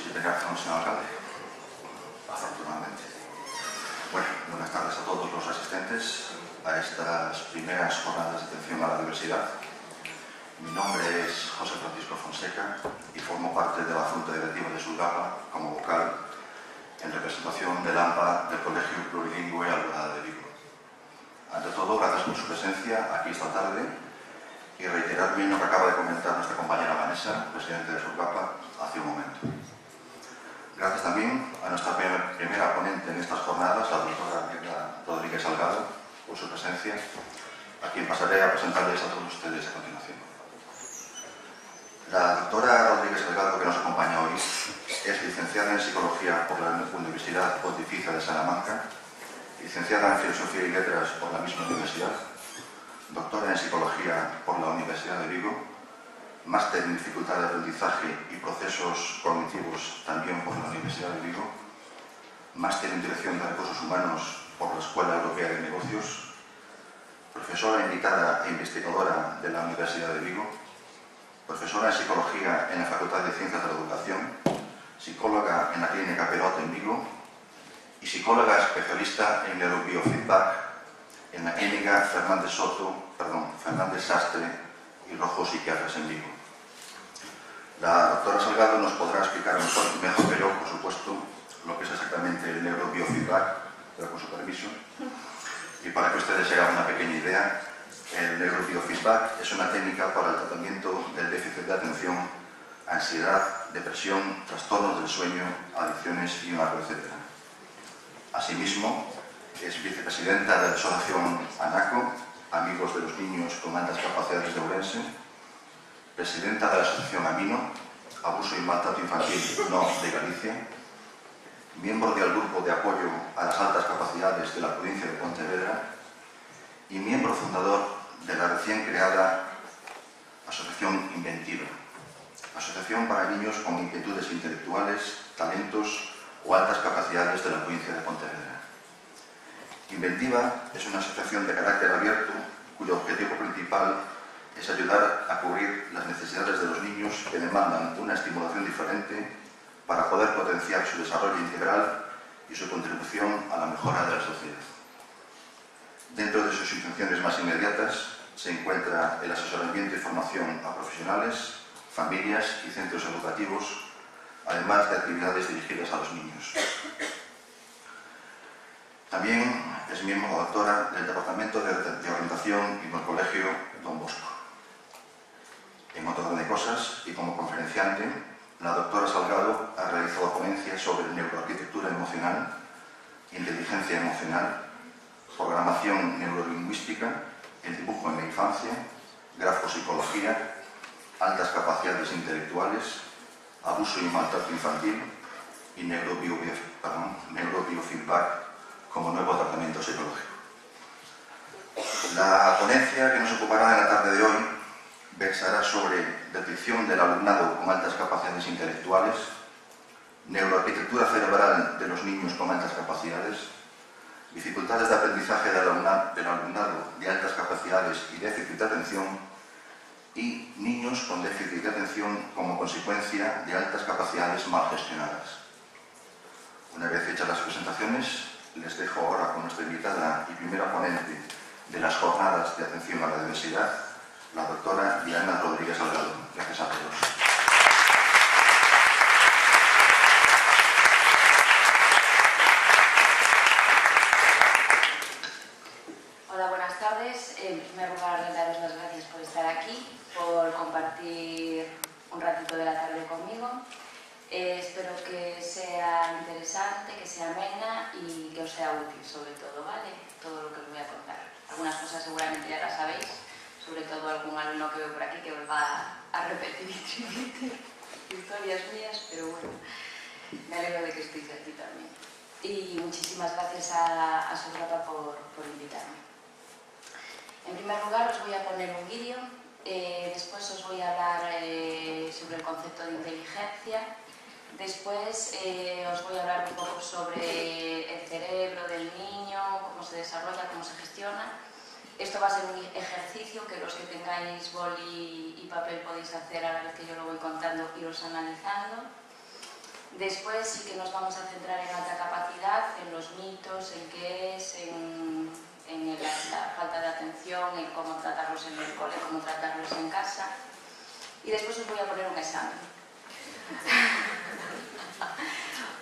posible reacción, señor alcalde. Afortunadamente. Bueno, buenas tardes a todos los asistentes a estas primeras jornadas de atención a la diversidad. Mi nombre es José Francisco Fonseca y formo parte de la Junta Directiva de Sulgapa como vocal en representación del AMPA del Colegio Plurilingüe Alborada de Vigo. Ante todo, gracias por su presencia aquí esta tarde y reiterar bien lo que acaba de comentar nuestra compañera Vanessa, presidente de Sulgapa, hace un momento. Gracias también a nuestra primera ponente en estas jornadas, la doctora Mirna Rodríguez Salgado, por su presencia, a quien pasaré a presentarles a todos ustedes a continuación. La doctora Rodríguez Salgado, que nos acompaña hoy, es licenciada en Psicología por la Universidad Pontificia de Salamanca, licenciada en Filosofía y Letras por la misma universidad, doctora en Psicología por la Universidad de Vigo, máster en Dificultad de Aprendizaje y Procesos Cognitivos también por la Universidad de Vigo, máster en Dirección de Recursos Humanos por la Escuela Europea de Negocios, profesora invitada e investigadora de la Universidad de Vigo, profesora en Psicología en la Facultad de Ciencias de la Educación, psicóloga en la Clínica Perot en Vigo y psicóloga especialista en neurobiofeedback en la Clínica Fernández Sastre y Rojo Psiquiatras en Vigo. La doctora Salgado nos podrá explicar mejor que yo, por supuesto, lo que es exactamente el neurobiofeedback, pero con su permiso. Y para que ustedes se hagan una pequeña idea, el neurobiofeedback es una técnica para el tratamiento del déficit de atención, ansiedad, depresión, trastornos del sueño, adicciones y un largo etcétera. Asimismo, es vicepresidenta de la asociación ANACO, Amigos de los Niños con Altas Capacidades de Ourense, presidenta de la asociación AMINO, Abuso y Maltrato Infantil No de Galicia, miembro del Grupo de Apoyo a las Altas Capacidades de la provincia de Pontevedra y miembro fundador de la recién creada Asociación Inventiva, asociación para niños con inquietudes intelectuales, talentos o altas capacidades de la provincia de Pontevedra. Inventiva es una asociación de carácter abierto cuyo objetivo principal es ayudar a cubrir las necesidades de los niños que demandan una estimulación diferente para poder potenciar su desarrollo integral y su contribución a la mejora de la sociedad. Dentro de sus intenciones más inmediatas se encuentra el asesoramiento y formación a profesionales, familias y centros educativos, además de actividades dirigidas a los niños. También es miembro doctora del Departamento de Orientación y del Colegio Don Bosco. En otro orden de cosas, y como conferenciante, la doctora Salgado ha realizado ponencias sobre neuroarquitectura emocional, inteligencia emocional, programación neurolingüística, el dibujo en la infancia, grafopsicología, altas capacidades intelectuales, abuso y maltrato infantil y neurobiofeedback como nuevo tratamiento psicológico. La ponencia que nos ocupará en la tarde de hoy versará sobre detección del alumnado con altas capacidades intelectuales, neuroarquitectura cerebral de los niños con altas capacidades, dificultades de aprendizaje del alumnado de altas capacidades y déficit de atención y niños con déficit de atención como consecuencia de altas capacidades mal gestionadas. Una vez hechas las presentaciones, les dejo ahora con nuestra invitada y primera ponente de las jornadas de atención a la diversidad, la doctora Diana Rodríguez Salgado. Gracias a todos. Hola, buenas tardes. En primer lugar, daros las gracias por estar aquí, por compartir un ratito de la tarde conmigo. Espero que sea interesante, que sea amena y que os sea útil, sobre todo, ¿vale? Todo lo que os voy a contar. Algunas cosas seguramente ya las sabéis, sobre todo algún alumno que veo por aquí que os va a repetir historias mías, pero bueno, me alegro de que estéis aquí también. Y muchísimas gracias a Sulgapa por invitarme. En primer lugar os voy a poner un vídeo, después os voy a hablar sobre el concepto de inteligencia. Después os voy a hablar un poco sobre el cerebro del niño, cómo se desarrolla, cómo se gestiona. Esto va a ser un ejercicio que los que tengáis boli y papel podéis hacer a la vez que yo lo voy contando, iros analizando. Después sí que nos vamos a centrar en alta capacidad, en los mitos, en qué es, en la falta de atención, en cómo tratarlos en el cole, cómo tratarlos en casa. Y después os voy a poner un examen.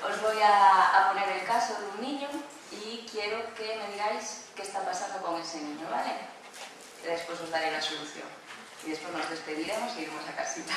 Os voy a poner el caso de un niño y quiero que me digáis qué está pasando con ese niño, ¿vale? Y después os daré la solución. Y después nos despediremos y iremos a casita.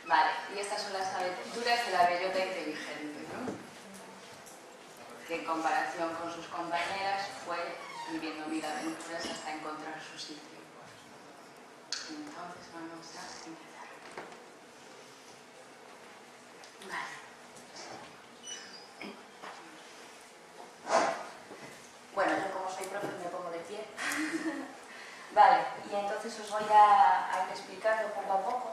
Vale, y estas son las aventuras de la bellota inteligente, ¿no? Que en comparación con sus compañeras fue viviendo mil aventuras hasta encontrar su sitio. Entonces vamos a empezar. Vale. Bueno, yo como soy profe me pongo de pie. Vale, y entonces os voy a ir explicando poco a poco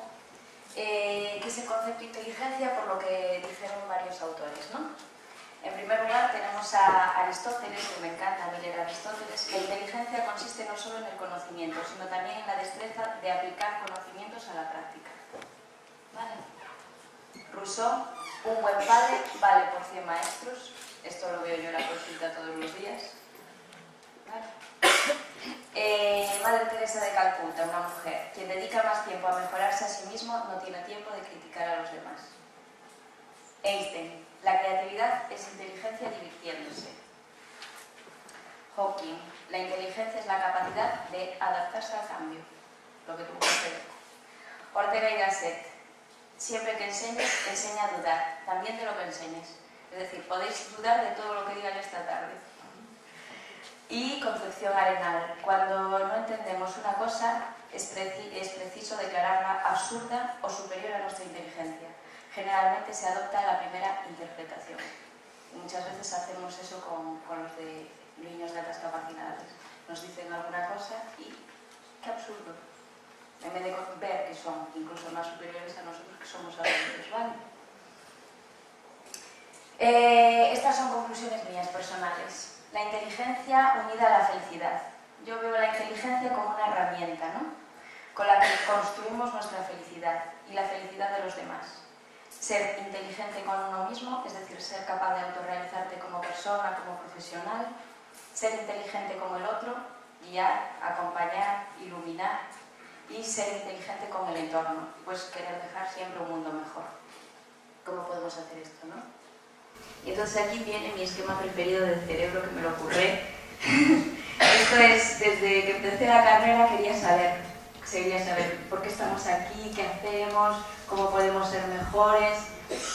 qué es el concepto de inteligencia por lo que dijeron varios autores, ¿no? En primer lugar tenemos tenemos a Aristóteles, que me encanta a mí leer a Aristóteles. La inteligencia consiste no solo en el conocimiento, sino también en la destreza de aplicar conocimientos a la práctica. ¿Vale? Rousseau, un buen padre vale por 100 maestros. Esto lo veo yo en la consulta todos los días. ¿Vale? Madre Teresa de Calcuta, una mujer, quien dedica más tiempo a mejorarse a sí mismo no tiene tiempo de criticar a los demás. Einstein, la creatividad es inteligencia divirtiéndose. Hawking, la inteligencia es la capacidad de adaptarse al cambio, lo que tuvo que hacer. Ortega y Gasset, siempre que enseñes, enseña a dudar, también de lo que enseñes. Es decir, podéis dudar de todo lo que diga yo esta tarde. Y Concepción Arenal, cuando no entendemos una cosa, es preciso declararla absurda o superior a nuestra inteligencia. Generalmente se adopta la primera interpretación. Y muchas veces hacemos eso con los de niños de altas capacidades. Nos dicen alguna cosa y ¡qué absurdo! En vez de ver que son incluso más superiores a nosotros, que somos adultos, ¿vale? Estas son conclusiones mías personales. La inteligencia unida a la felicidad. Yo veo la inteligencia como una herramienta, ¿no?, con la que construimos nuestra felicidad y la felicidad de los demás. Ser inteligente con uno mismo, es decir, ser capaz de autorrealizarte como persona, como profesional. Ser inteligente como el otro, guiar, acompañar, iluminar. Y ser inteligente con el entorno, pues querer dejar siempre un mundo mejor. ¿Cómo podemos hacer esto, no? Y entonces aquí viene mi esquema preferido del cerebro, que me lo ocurré. Esto es, desde que empecé la carrera quería saber por qué estamos aquí, qué hacemos, cómo podemos ser mejores.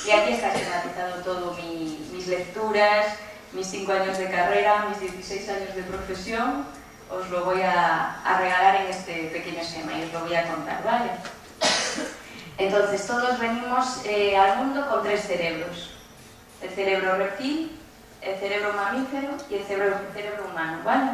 Y aquí está esquematizado todo, mis lecturas, mis 5 años de carrera, mis 16 años de profesión. Os lo voy a regalar en este pequeño esquema y os lo voy a contar, ¿vale? Entonces, todos venimos al mundo con 3 cerebros. El cerebro reptil, el cerebro mamífero y el cerebro humano, ¿vale?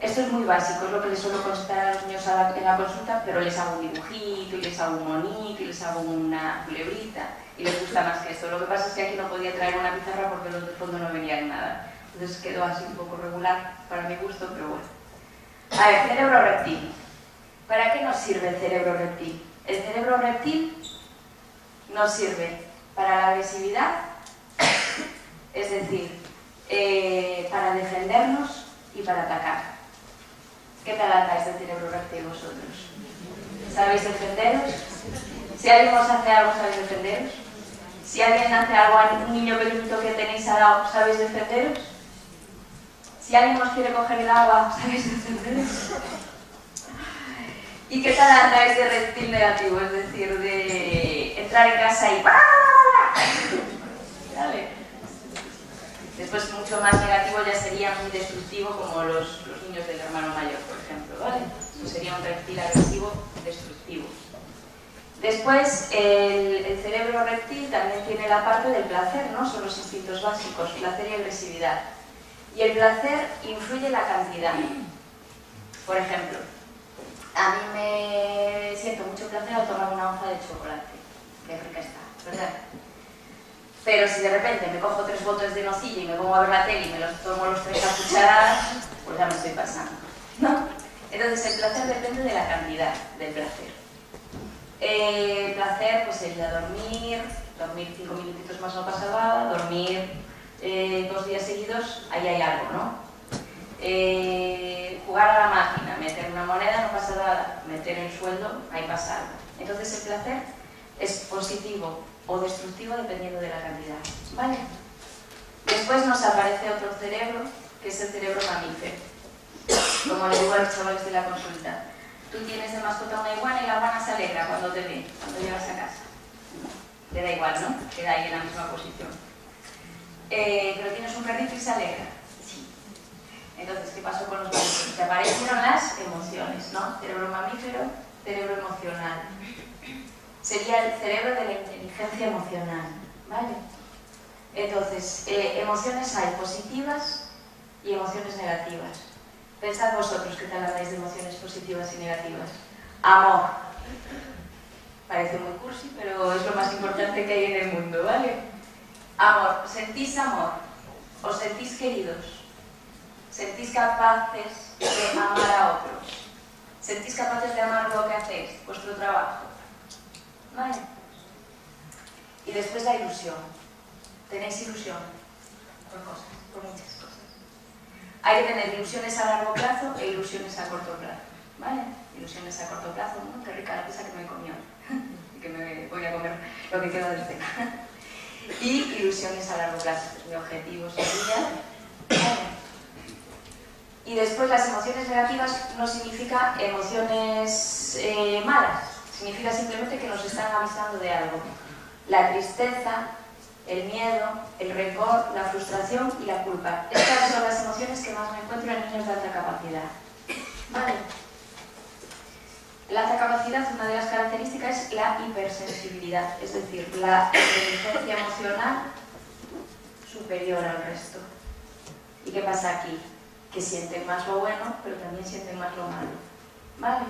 Esto es muy básico, es lo que les suelo contestar a los niños en la consulta, pero les hago un dibujito, y les hago un monito, y les hago una culebrita, y les gusta más que esto. Lo que pasa es que aquí no podía traer una pizarra porque los de fondo no venían nada. Entonces quedó así un poco regular para mi gusto, pero bueno. A ver, cerebro reptil. ¿Para qué nos sirve el cerebro reptil? El cerebro reptil nos sirve para la agresividad, es decir, para defendernos y para atacar. ¿Qué tal andáis del cerebro reptil vosotros? ¿Sabéis defenderos? Si alguien os hace algo, ¿sabéis defenderos? Si alguien hace algo a un niño pequeñito que tenéis al lado, ¿sabéis defenderos? Si alguien os quiere coger el agua, ¿sabéis defenderos? ¿Y qué tal andáis de reptil negativo? Es decir, de entrar en casa y... ¿Vale? Después, mucho más negativo ya sería muy destructivo, como los niños del hermano mayor, por ejemplo, ¿vale? Eso sería un reptil agresivo destructivo. Después, el cerebro reptil también tiene la parte del placer, ¿no? Son los instintos básicos, placer y agresividad. Y el placer influye en la cantidad. Por ejemplo, a mí me siento mucho placer al tomar una hoja de chocolate. Qué rica está, ¿verdad? Pero si de repente me cojo 3 botes de nocilla y me pongo a ver la tele y me los tomo los 3 a cucharadas, pues ya me estoy pasando, ¿no? Entonces el placer depende de la cantidad del placer. Placer pues sería dormir 5 minutitos más no pasa nada, dormir 2 días seguidos, ahí hay algo, ¿no? Jugar a la máquina, meter una moneda, no pasa nada, meter el sueldo, ahí pasa algo. Entonces el placer es positivo o destructivo dependiendo de la cantidad, ¿vale? Después nos aparece otro cerebro, que es el cerebro mamífero. Como le digo a los chavales de la consulta, tú tienes de mascota una iguana y la iguana se alegra cuando te ve, cuando llegas a casa. Le da igual, ¿no? Queda ahí en la misma posición. Pero tienes un perrito y se alegra. Sí. Entonces, ¿qué pasó con los perritos? Que aparecieron las emociones, ¿no? Cerebro mamífero, cerebro emocional. Sería el cerebro de la inteligencia emocional, ¿vale? Entonces, emociones hay positivas y emociones negativas. Pensad vosotros qué tal andáis de emociones positivas y negativas. Amor. Parece muy cursi, pero es lo más importante que hay en el mundo, ¿vale? Amor. ¿Sentís amor? ¿Os sentís queridos? ¿Sentís capaces de amar a otros? ¿Sentís capaces de amar lo que hacéis, vuestro trabajo? ¿Vale? Y después la ilusión. ¿Tenéis ilusión? Por cosas, por muchas cosas. Hay que tener ilusiones a largo plazo e ilusiones a corto plazo. ¿Vale? Ilusiones a corto plazo, ¿no? Qué rica la pizza que me he comido. Y que me voy a comer lo que queda de cena. Y ilusiones a largo plazo. Mi objetivo sería... ¿vale? Y después las emociones negativas no significa emociones malas. Significa simplemente que nos están avisando de algo. La tristeza, el miedo, el rencor, la frustración y la culpa. Estas son las emociones que más me encuentro en niños de alta capacidad. ¿Vale? La alta capacidad, una de las características es la hipersensibilidad, es decir, la inteligencia emocional superior al resto. ¿Y qué pasa aquí? Que sienten más lo bueno, pero también sienten más lo malo. ¿Vale?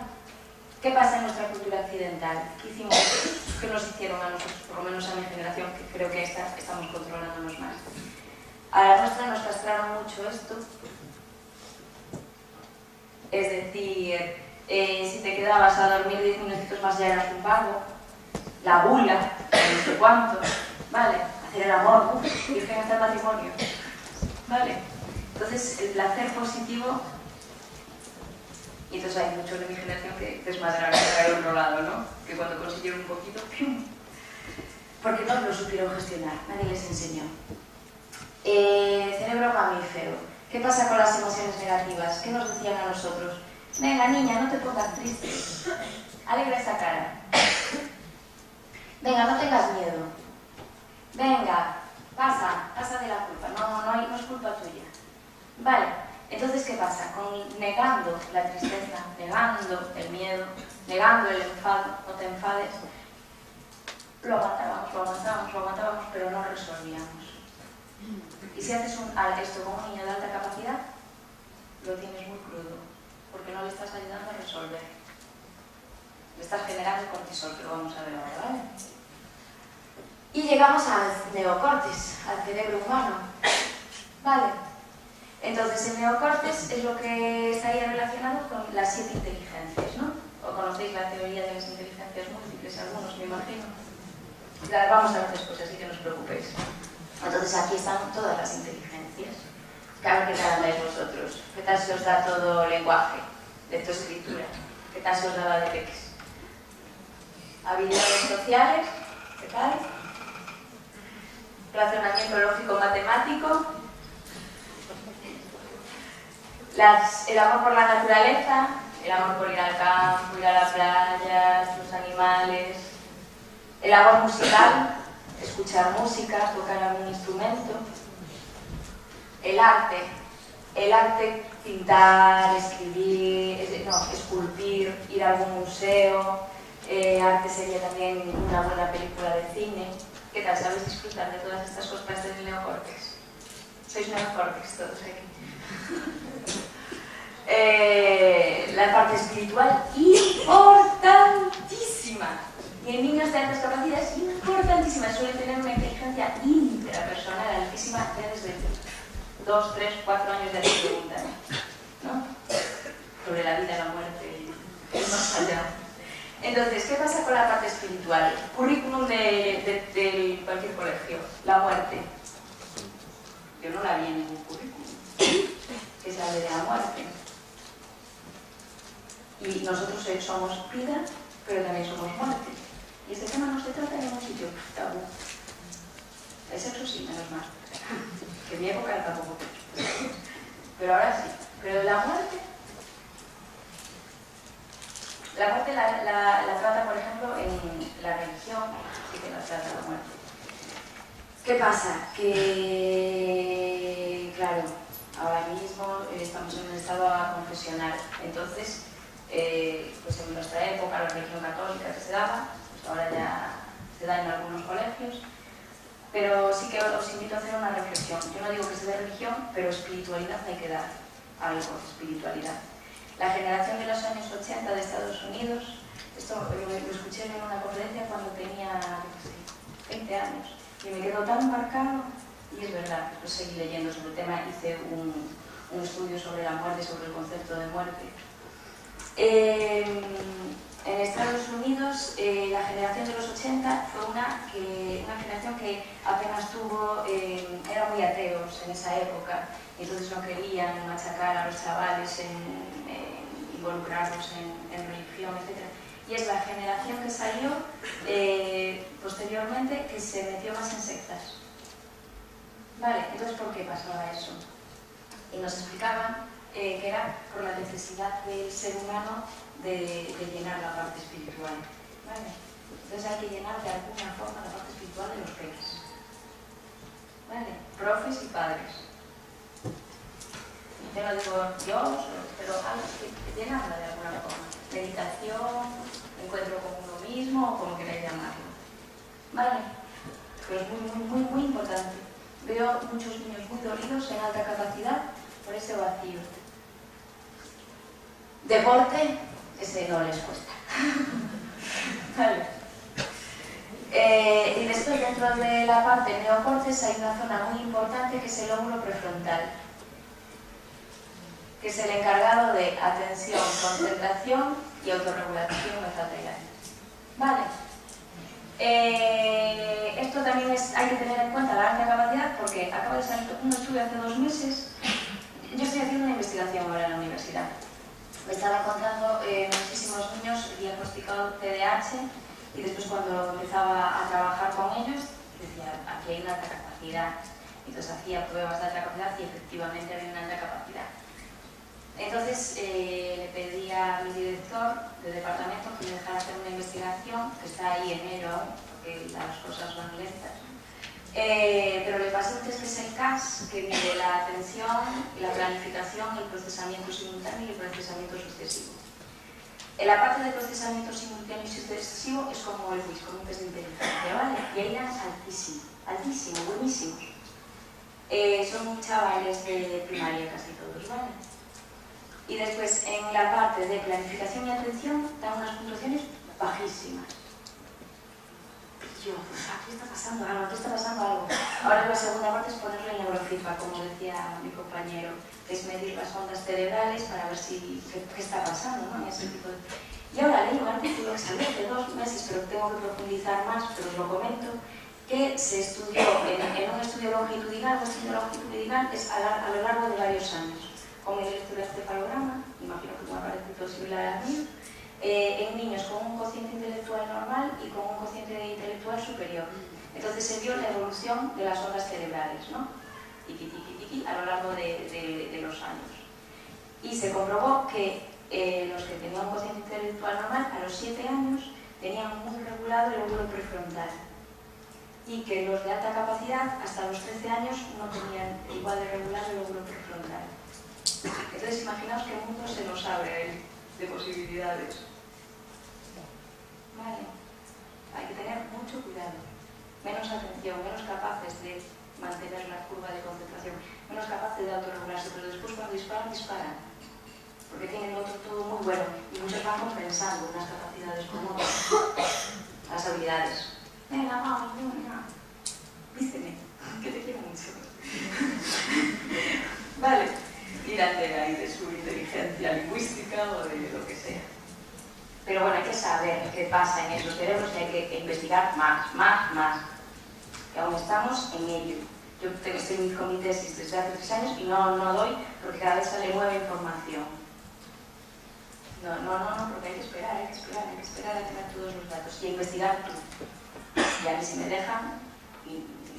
¿Qué pasa en nuestra cultura occidental? ¿Qué hicimos? ¿Qué nos hicieron a nosotros, por lo menos a mi generación, que creo que estamos controlándonos más? A la nuestra nos castraron mucho esto. Es decir, si te quedabas a dormir 10 minutitos más ya eras un vago. La bula, no sé cuánto. ¿Vale? Hacer el amor, virgen hasta el matrimonio. ¿Vale? Entonces, el placer positivo... Y entonces hay muchos de mi generación que desmadraron para el otro lado, ¿no? Que cuando consiguieron un poquito, ¡pum! Porque no lo supieron gestionar, nadie les enseñó. Cerebro mamífero. ¿Qué pasa con las emociones negativas? ¿Qué nos decían a nosotros? Venga, niña, no te pongas triste. Alegra esa cara. Venga, no tengas miedo. Venga, pasa de la culpa. No es culpa tuya. Vale. Entonces, ¿qué pasa? Negando la tristeza, negando el miedo, negando el enfado, no te enfades, lo aguantábamos, pero no resolvíamos. Y si haces esto con un niño de alta capacidad, lo tienes muy crudo, porque no le estás ayudando a resolver. Le estás generando cortisol, que lo vamos a ver ahora, ¿vale? Y llegamos al neocortes, al cerebro humano. ¿Vale? Entonces, el neocortes es lo que estaría relacionado con las 7 inteligencias, ¿no? O conocéis la teoría de las inteligencias múltiples, algunos, me imagino. Vamos a ver después, así que no os preocupéis. Entonces, aquí están todas las inteligencias. Claro, ¿qué tal andáis vosotros? ¿Qué tal se os da todo lenguaje, lectoescritura? ¿Qué tal se os daba de PEX? Habilidades sociales, ¿qué tal? Razonamiento lógico-matemático. El amor por la naturaleza, el amor por ir al campo, ir a las playas, los animales, el amor musical, escuchar música, tocar algún instrumento, el arte, pintar, escribir, esculpir, ir a algún museo, arte sería también una buena película de cine. ¿Qué tal? ¿Sabéis disfrutar de todas estas cosas del neocórtex? Sois neocórtex todos aquí. La parte espiritual, importantísima. Y en niños de altas capacidades, importantísima. Suelen tener una inteligencia intrapersonal altísima ya desde 2, 3, 4 años de preguntas, ¿no? Sobre la vida, la muerte y más allá. Entonces, ¿qué pasa con la parte espiritual? Currículum de cualquier colegio. La muerte. Yo no la vi en ningún currículum. Que se hable de la muerte. Y nosotros somos vida, pero también somos muerte. Y este tema no se trata en ningún sitio tabú. El sexo sí, menos mal. Que en mi época era tampoco. Pero ahora sí. Pero la muerte... La muerte la trata, por ejemplo, en la religión, sí que la trata la muerte. ¿Qué pasa? Que, claro, ahora mismo estamos en un estado confesional. Entonces, pues en nuestra época la religión católica que se daba, pues ahora ya se da en algunos colegios. Pero sí que os invito a hacer una reflexión. Yo no digo que se dé religión, pero espiritualidad hay que dar. Algo de espiritualidad. La generación de los años 80 de Estados Unidos, esto lo escuché en una conferencia cuando tenía, 20 años, y me quedó tan marcado Y es verdad, después seguí leyendo sobre el tema, hice un estudio sobre la muerte, sobre el concepto de muerte. En Estados Unidos, la generación de los 80 fue una generación que apenas eran muy ateos en esa época, y entonces no querían machacar a los chavales involucrados en religión, etc. Y es la generación que salió posteriormente que se metió más en sectas. Vale, entonces ¿por qué pasaba eso? Y nos explicaban que era por la necesidad del ser humano de llenar la parte espiritual. ¿Vale? Entonces hay que llenar de alguna forma la parte espiritual de los peques. ¿Vale? Profes y padres. Yo no digo Dios, pero algo que llenarla de alguna forma. Meditación, encuentro con uno mismo, o como queráis llamarlo. ¿Vale? Pero es muy importante. Veo muchos niños muy dolidos en alta capacidad por ese vacío. Deporte, ese no les cuesta. Vale. Y después, dentro de la parte neocortes, hay una zona muy importante que es el lóbulo prefrontal, que es el encargado de atención, concentración y autorregulación metatrial. Vale. Esto también hay que tener en cuenta la alta capacidad, porque acaba de salir un estudio hace 2 meses. Yo estoy haciendo una investigación ahora en la universidad. Me estaba encontrando muchísimos niños diagnosticados TDAH, y después cuando empezaba a trabajar con ellos decía, aquí hay una alta capacidad. Entonces hacía pruebas de alta capacidad y efectivamente había una alta capacidad. Entonces le pedí a mi director de departamento que me dejara hacer una investigación, que está ahí en ello aún, porque las cosas van lentas. Pero le pasé un test que es el CAS, que mide la atención, la planificación, el procesamiento simultáneo y el procesamiento sucesivo. En la parte de procesamiento simultáneo y sucesivo es como el quiz, como un test de inteligencia, ¿vale? Y ahí eran altísimo, buenísimos. Son chavales de primaria casi todos, ¿vale? Y después, en la parte de planificación y atención, dan unas puntuaciones bajísimas. Y yo, aquí está pasando algo. Ahora la segunda parte es ponerle el neurofeedback, como decía mi compañero, que es medir las ondas cerebrales para ver qué está pasando, ¿no? En ese tipo de... Y ahora leí un artículo que salió hace 2 meses, pero tengo que profundizar más, pero os lo comento, que se estudió en un estudio longitudinal. Un estudio longitudinal es a lo largo de varios años, con el electroencefalograma, imagino que un aparatito similar al mío, en niños con un cociente intelectual normal y con un cociente intelectual superior. Entonces se vio la evolución de las ondas cerebrales, ¿no? A lo largo de los años. Y se comprobó que los que tenían un cociente intelectual normal a los 7 años tenían muy regulado el lóbulo prefrontal, y que los de alta capacidad hasta los 13 años no tenían igual de regulado el lóbulo prefrontal. Entonces imaginaos qué mundo se nos abre ahí de posibilidades. Vale. Hay que tener mucho cuidado, menos atención, menos capaces de mantener la curva de concentración, menos capaces de autorregularse, pero después cuando disparan, porque tienen lo otro todo muy bueno, y muchos van compensando unas capacidades con otras, las habilidades. Venga, vamos, venga, vísteme, que te quiero mucho. Vale, mírate ahí de su inteligencia lingüística o de lo que sea. Pero bueno, hay que saber qué pasa en esos cerebros y hay que investigar más, que aún estamos en ello. Yo estoy con mi tesis desde hace 3 años y no doy porque cada vez sale nueva información. No, porque hay que esperar a tener todos los datos y a investigar tú. Y a mí si me dejan,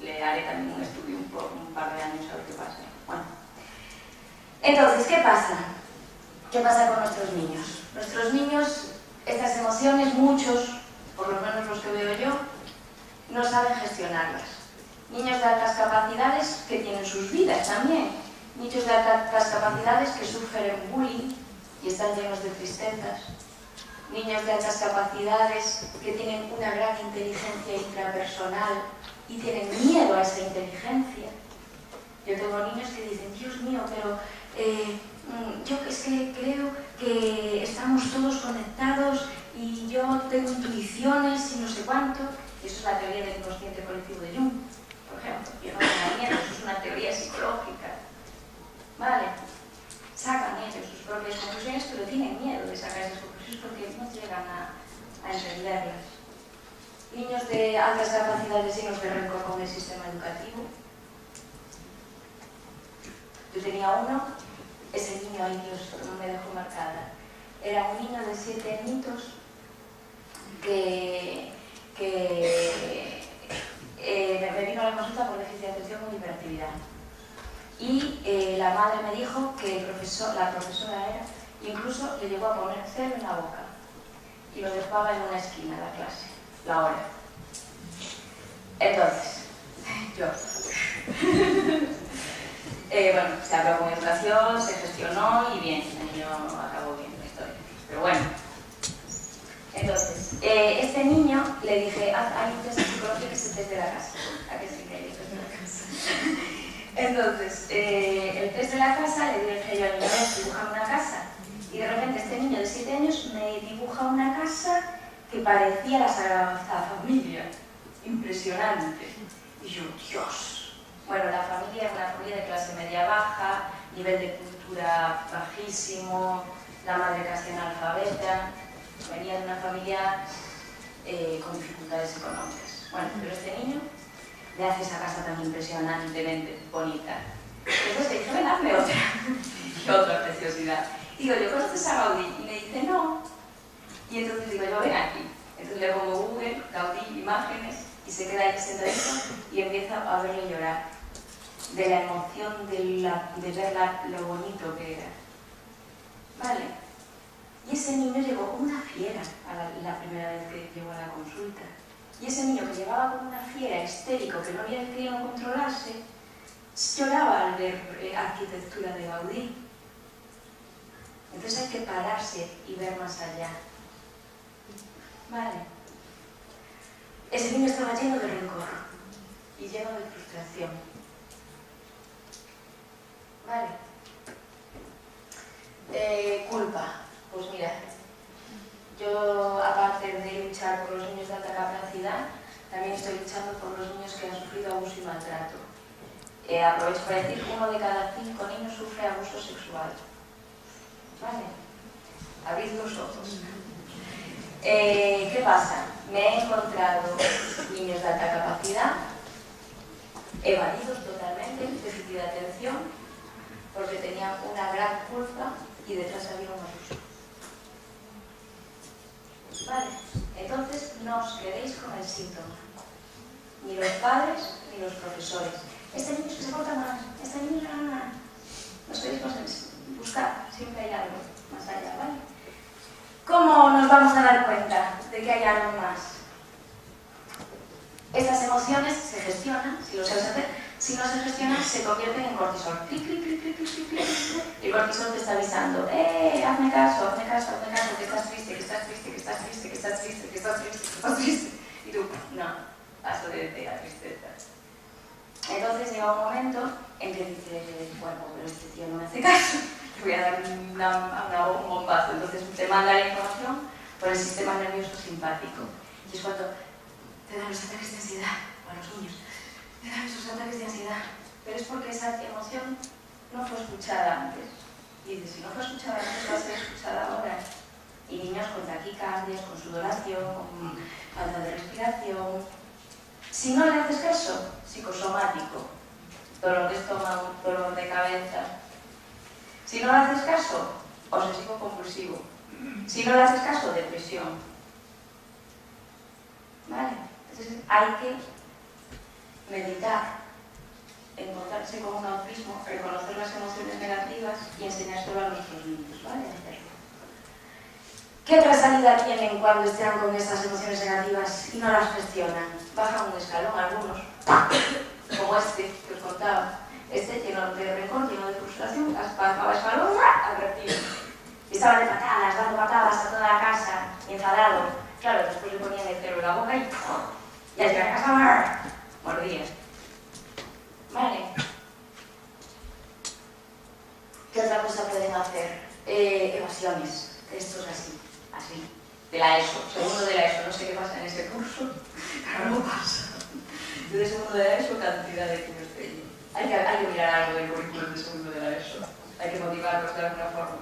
le haré también un estudio un par de años a ver qué pasa. Bueno. Entonces, ¿qué pasa? ¿Qué pasa con nuestros niños? Nuestros niños, estas emociones, muchos, por lo menos los que veo yo, no saben gestionarlas. Niños de altas capacidades que tienen sus vidas también. Niños de altas capacidades que sufren bullying y están llenos de tristezas. Niños de altas capacidades que tienen una gran inteligencia intrapersonal y tienen miedo a esa inteligencia. Yo tengo niños que dicen, Dios mío, pero yo es que creo que estamos todos conectados y yo tengo intuiciones y no sé cuánto. Y eso es la teoría del inconsciente colectivo de Jung. por ejemplo. Yo no tengo miedo, eso es una teoría psicológica. ¿Vale? Sacan ellos sus propias conclusiones, pero tienen miedo de sacar esas conclusiones porque no llegan a entenderlas. Niños de altas capacidades llenos de rencor con el sistema educativo. Yo tenía uno, ese niño, ay Dios, no me dejó marcada. Era un niño de 7 añitos que me vino a la consulta por déficit de atención con hiperactividad. Y la madre me dijo que la profesora era, incluso le llegó a poner cero en la boca y lo dejaba en una esquina de la clase, la hora. Entonces, yo... bueno, se habló con educación, se gestionó y bien, el niño acabó bien la historia. Pero bueno, entonces, este niño le dije, hay un test psicológico que es el test de la casa. ¿A qué sí que hay el test de la casa? Entonces, el test de la casa le dije yo al niño, dibujame una casa. Y de repente este niño de 7 años me dibuja una casa que parecía la Sagrada Familia. Impresionante. Y yo, Dios. Bueno, la familia era una familia de clase media-baja, nivel de cultura bajísimo, la madre casi analfabeta, venía de una familia con dificultades económicas. Bueno, pero este niño le hace esa casa tan impresionantemente bonita. Entonces le dije, ven, hazme otra. Y otra preciosidad. Digo, ¿yo conoces a Gaudí? Y me dice, no. Y entonces digo, yo ven aquí. Entonces le pongo Google, Gaudí, imágenes, y se queda ahí sentadito y empieza a verle llorar. De la emoción de ver lo bonito que era. ¿Vale? Y ese niño llegó como una fiera la primera vez que llegó a la consulta. Y ese niño que llegaba como una fiera, histérico, que no había querido controlarse, lloraba al ver arquitectura de Gaudí. Entonces hay que pararse y ver más allá. ¿Vale? Ese niño estaba lleno de rencor y lleno de frustración. ¿Vale? Culpa. Pues mira, yo aparte de luchar por los niños de alta capacidad, también estoy luchando por los niños que han sufrido abuso y maltrato. Aprovecho para decir que 1 de cada 5 niños sufre abuso sexual. ¿Vale? Abrid los ojos. ¿Qué pasa? Me he encontrado niños de alta capacidad, evadidos totalmente, déficit de atención, porque tenían una gran culpa y detrás había un abuso. ¿Vale? Entonces no os quedéis con el síntoma. Ni los padres ni los profesores. Este niño es que se porta mal, este niño es mal. No os quedéis con el buscar, siempre hay algo más allá, ¿vale? ¿Cómo nos vamos a dar cuenta de que hay algo más? Estas emociones se gestionan, si lo sabes hacer. Si no se gestionan, se convierten en cortisol. Clic, clic, clic, clic, clic, clic. Y el cortisol te está avisando, hazme caso, hazme caso, hazme caso, que estás triste, que estás triste, que estás triste, que estás triste, que estás triste, que estás triste. Y tú, no, paso de la tristeza. Entonces llega un momento en que dices, bueno, pero este tío no me hace caso, le voy a dar un bombazo. Entonces te manda la información por el sistema nervioso simpático. Y es cuando te dan los ataques de ansiedad, o a los niños. Me dan esos ataques de ansiedad, pero es porque esa emoción no fue escuchada antes. Y dices, si no fue escuchada antes, va a ser escuchada ahora. Y niños con taquicardias, con sudoración, con falta de respiración. Si no le haces caso, psicosomático, dolor de estómago, dolor de cabeza. Si no le haces caso, obsesivo-compulsivo. Si no le haces caso, depresión. ¿Vale? Entonces hay que meditar, encontrarse con un autismo, reconocer las emociones negativas y enseñárselo a nuestros niños, ¿vale? ¿Qué otra salida tienen cuando están con estas emociones negativas y no las gestionan? Bajan un escalón algunos, como este que os contaba. Este lleno de rencor, lleno de frustración, bajaba escalón, agresivo. Y estaba de patadas, dando patadas a toda la casa, enfadado. Claro, después le ponían el cero en la boca y al llegar a casa, mordía. Vale. ¿Qué otra cosa pueden hacer? Evasiones. Esto es así. De la ESO, segundo de la ESO. No sé qué pasa en ese curso, pero no pasa. Yo de segundo de la ESO, cantidad de que hay que mirar algo del currículum de segundo de la ESO. Hay que motivarlos de alguna forma.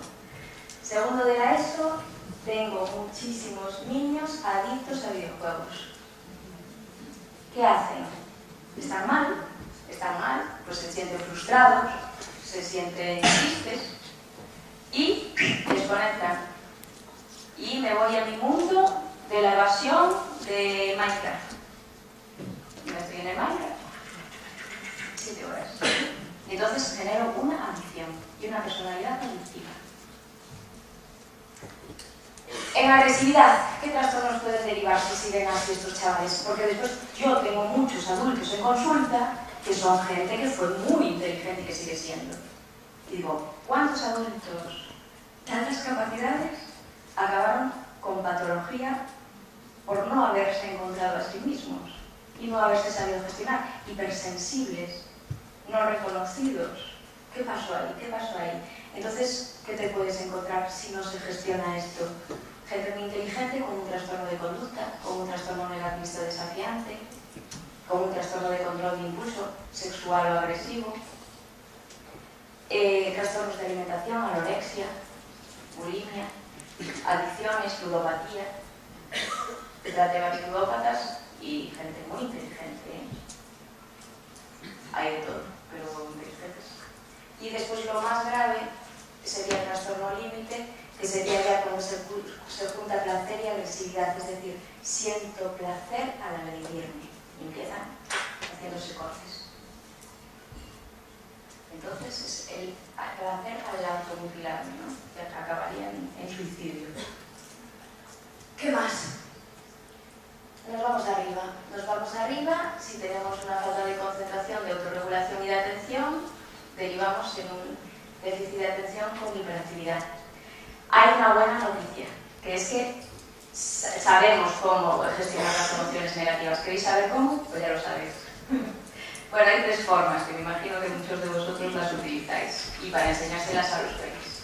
Segundo de la ESO, tengo muchísimos niños adictos a videojuegos. ¿Qué hacen? ¿Están mal? Están mal, pues se sienten frustrados, se sienten tristes y desconectan. Y me voy a mi mundo de la evasión de Minecraft. Me estoy en el Minecraft 7 horas. Y entonces genero una adicción y una personalidad adictiva. En agresividad, ¿qué trastornos pueden derivar si siguen así estos chavales? Porque después yo tengo muchos adultos en consulta que son gente que fue muy inteligente y que sigue siendo. Y digo, ¿cuántos adultos, tantas capacidades, acabaron con patología por no haberse encontrado a sí mismos y no haberse sabido gestionar? Hipersensibles, no reconocidos. ¿Qué pasó ahí? ¿Qué pasó ahí? Entonces, ¿qué te puedes encontrar si no se gestiona esto? Gente muy inteligente con un trastorno de conducta, con un trastorno negativista desafiante, con un trastorno de control de impulso sexual o agresivo, trastornos de alimentación, anorexia, bulimia, adicciones, ludopatía. Trate varios ludópatas y gente muy inteligente. Hay de todo, pero inteligentes. Y después lo más grave sería el trastorno límite, que sería ya cuando se junta placer y agresividad, es decir, siento placer al agredirme. Y empiezan haciéndose cortes. Entonces es el placer al automutilarme, ¿no? Que acabaría en suicidio. ¿Qué más? Nos vamos arriba, si tenemos una falta de concentración, de autorregulación y de atención, derivamos en un déficit de atención con hiperactividad. Hay una buena noticia, que es que sabemos cómo gestionar las emociones negativas. ¿Queréis saber cómo? Pues ya lo sabéis. Bueno, hay 3 formas, que me imagino que muchos de vosotros las utilizáis, y para enseñárselas a los peques.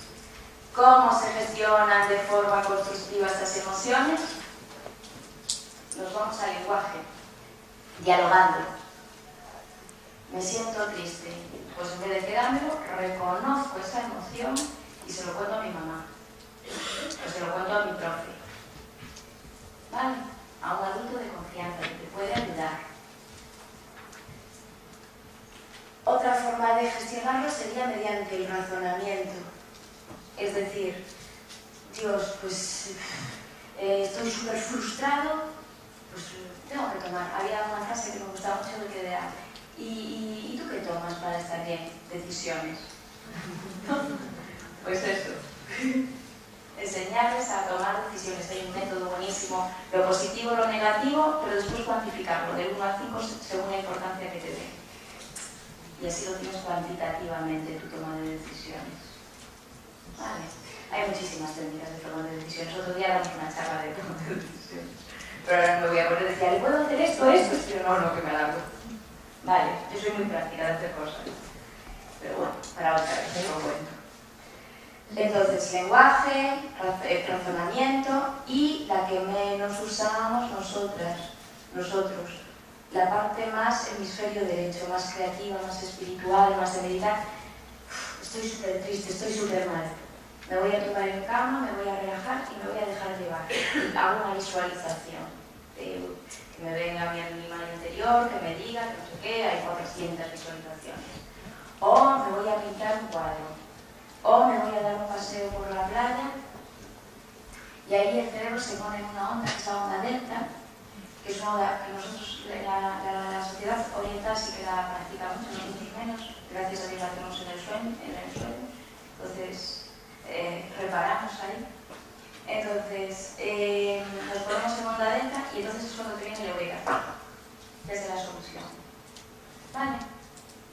¿Cómo se gestionan de forma constructiva estas emociones? Nos vamos al lenguaje, dialogando. Me siento triste, pues en vez de quedármelo, reconozco esa emoción y se lo cuento a mi mamá, o se lo cuento a mi profe, ¿vale? A un adulto de confianza que te puede ayudar. Otra forma de gestionarlo sería mediante el razonamiento, es decir, Dios, pues estoy súper frustrado, pues tengo que tomar. Había una frase que me gustaba mucho que era, ¿y tú qué tomas para estar bien? Decisiones. Pues eso. Enseñarles a tomar decisiones. Hay un método buenísimo, lo positivo, lo negativo, pero después cuantificarlo, de 1 a 5 según la importancia que te dé. Y así lo tienes cuantitativamente tu toma de decisiones. Vale. Hay muchísimas técnicas de toma de decisiones. Otro día damos una charla de toma de decisiones. Pero ahora no me voy a poner a decir, ¿le puedo hacer esto? Pero no, que me alargo. Vale, yo soy muy práctica de hacer cosas. Pero bueno, para otra vez, te lo cuento. Entonces, lenguaje, razonamiento y la que menos usamos nosotros. La parte más hemisferio derecho, más creativa, más espiritual, más de meditar. Estoy súper triste, estoy súper mal. Me voy a tomar en cama, me voy a relajar y me voy a dejar llevar. Hago una visualización. Que me venga mi animal interior, que me diga, que no sé qué, hay 400 visualizaciones. O me voy a pintar un cuadro. O me voy a dar un paseo por la playa. Y ahí el cerebro se pone en una onda, que es la onda delta, que es una onda que nosotros, la sociedad oriental sí que la practica mucho, nosotros menos. Gracias a Dios la hacemos en el sueño. Entonces, reparamos ahí. Entonces, nos ponemos en onda delta y entonces es cuando te viene el eureka, desde la solución. ¿Vale?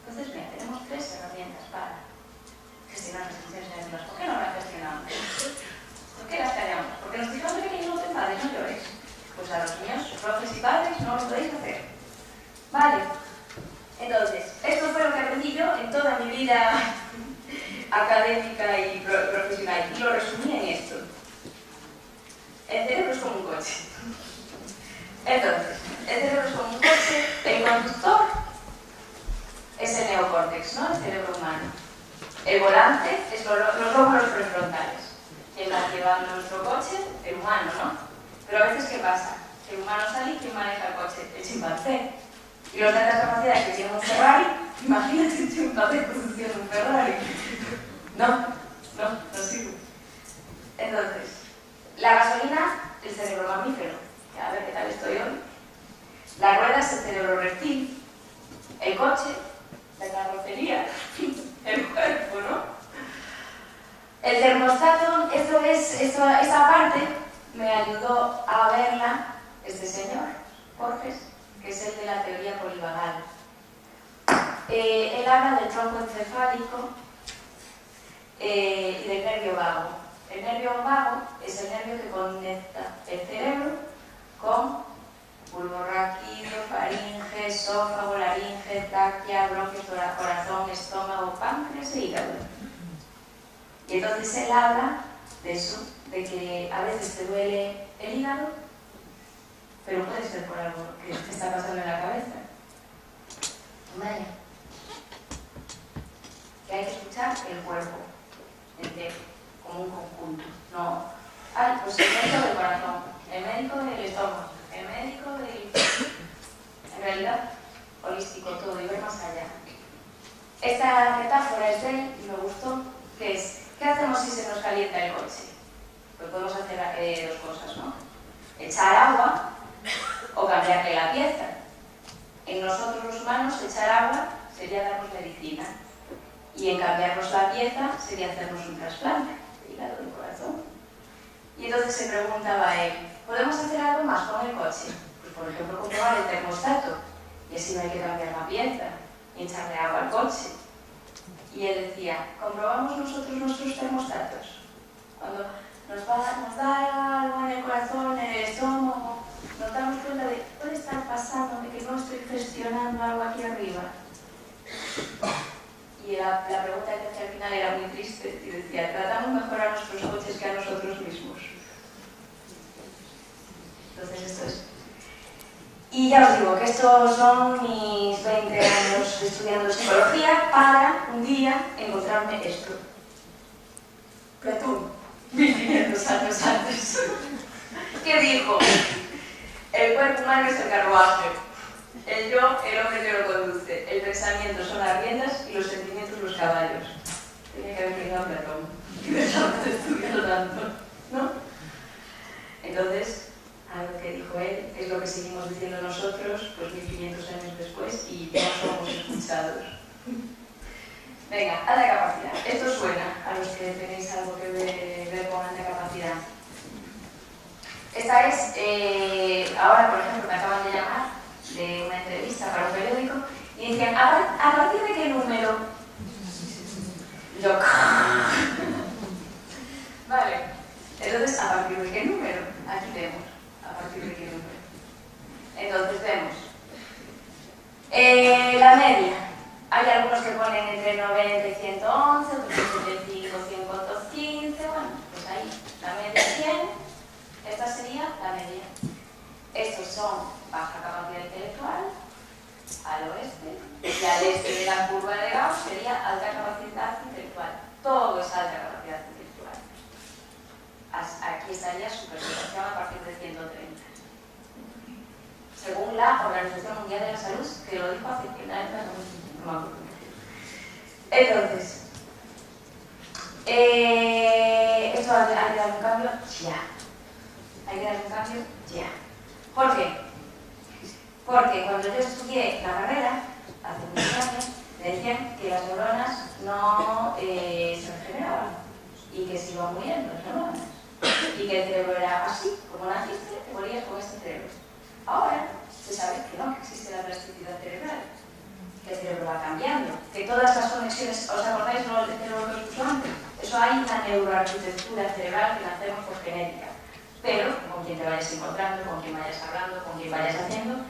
Entonces, mira, tenemos 3 herramientas para gestionar las emociones negativas. ¿Por qué no las gestionamos? ¿Por qué las callamos? Porque nos dijimos que no te enfades, no llores. Pues a los niños, profes y padres, no lo podéis hacer. Vale. Entonces, esto fue lo que aprendí yo en toda mi vida académica y profesional. Y lo resumí en esto. El cerebro es como un coche. Entonces, El cerebro es como un coche, el conductor es el neocórtex, ¿no? El cerebro humano. El volante es los lóbulos prefrontales. ¿Quién va llevando nuestro coche? El humano, ¿no? Pero a veces, ¿qué pasa? El humano sale y ¿quién maneja el coche? El chimpancé. Y los de altas capacidades que tienen un Ferrari, imagínate un chimpancé conduciendo un Ferrari. No sirve. Entonces, la gasolina, el cerebro mamífero. A ver qué tal estoy hoy. La rueda es el cerebro reptil. El coche, la carrocería, el cuerpo, ¿no? El termostato, esta parte me ayudó a verla este señor, Borges, que es el de la teoría polivagal. Él habla del tronco encefálico y del nervio vago. El nervio vago es el nervio que conecta el cerebro con bulbo raquídeo, faringe, esófago, laringe, tráquea, bronquios, corazón, estómago, páncreas e hígado. Y entonces él habla de eso, de que a veces te duele el hígado, pero puede ser por algo que te está pasando en la cabeza. Vaya. Que hay que escuchar el cuerpo entero, como un conjunto. No, pues el médico del corazón, el médico del estómago, el médico del... En realidad, holístico todo y ver más allá. Esta metáfora es de él y me gustó, que es, ¿qué hacemos si se nos calienta el coche? Pues podemos hacer dos cosas, ¿no? Echar agua o cambiarle la pieza. En nosotros los humanos, echar agua sería darnos medicina. Y en cambiarnos la pieza sería hacernos un trasplante de hígado del corazón. Y entonces se preguntaba a él, ¿podemos hacer algo más con el coche? Pues por ejemplo, comprobar el termostato. Y así no hay que cambiar la pieza y echarle agua al coche. Y él decía, ¿comprobamos nosotros nuestros termostatos? Cuando nos da algo en el corazón, en el estómago, nos damos cuenta de, puede estar pasando, de que no estoy gestionando algo aquí arriba. Y la pregunta que hacía al final era muy triste y decía, tratamos mejor a nuestros coches que a nosotros mismos. Entonces esto es. Y ya os digo que estos son mis 20 años estudiando psicología para un día encontrarme esto. Platón, 1500 años antes. ¿Qué dijo? El cuerpo humano es el carruaje. El yo, el hombre que lo conduce. El pensamiento son las riendas y los sentimientos los caballos. Tenía que haber venido a Platón. Y dejaba de estudiar tanto, ¿no? Entonces, algo que dijo él es lo que seguimos diciendo nosotros, pues 1500 años después, y ya somos escuchados. Venga, alta capacidad. Esto suena a los que tenéis algo que ver con alta capacidad. Esta es, ahora por ejemplo, me acaban de llamar de una entrevista para un periódico y decían, ¿a partir de qué número? Yo, vale, entonces, ¿a partir de qué número? Aquí vemos, ¿a partir de qué número? Entonces vemos, la media, hay algunos que ponen entre 90 y 111, otros 75, 115, bueno, pues ahí, la media 100. Esta sería la media. Estos son baja capacidad intelectual, al oeste, y al este de la curva de Gauss sería alta capacidad intelectual. Todo es alta capacidad intelectual. Aquí estaría superpoblación a partir de 130. Según la Organización Mundial de la Salud, que lo dijo hace 100 años, no me acuerdo. Entonces, esto hay que dar un cambio ya. Hay que dar un cambio ya. ¿Por qué? Porque cuando yo estudié la carrera, hace muchos años, me decían que las neuronas no se regeneraban y que se iban muriendo las neuronas. Y que el cerebro era así, como naciste, te morías con este cerebro. Ahora se sabe que no, que existe la plasticidad cerebral, que el cerebro va cambiando, que todas las conexiones, ¿os acordáis no del cerebro que os puso antes? Eso hay una neuroarquitectura cerebral que nacemos por genética. Pero con quien te vayas encontrando, con quien vayas hablando, con quien vayas haciendo,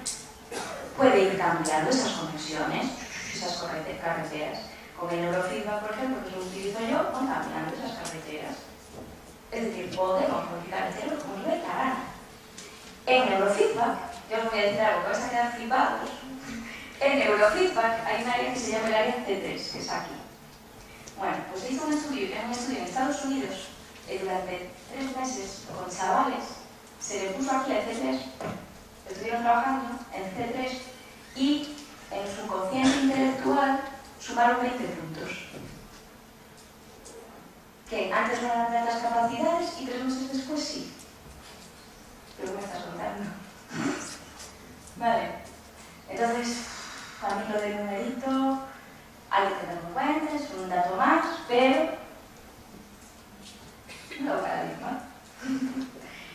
puede ir cambiando esas conexiones, esas carreteras. Con el neurofeedback, por ejemplo, que lo utilizo yo, van cambiando esas carreteras. Es decir, podemos modificar el cerebro como nos dé la gana. En neurofeedback yo os voy a decir algo que vais a quedar flipados. En neurofeedback hay un área que se llama el área C3, que es aquí. Bueno, pues se hizo un estudio en Estados Unidos durante 3 meses con chavales, se le puso aquí el C3, estuvieron trabajando en C3 y en su cociente intelectual sumaron 20 puntos. Que antes no eran tantas capacidades y 3 meses después sí. ¿Pero qué me estás contando? Vale, entonces, a mí lo del numerito hay que tenerlo en cuenta, es un dato más, pero nuevo paradigma.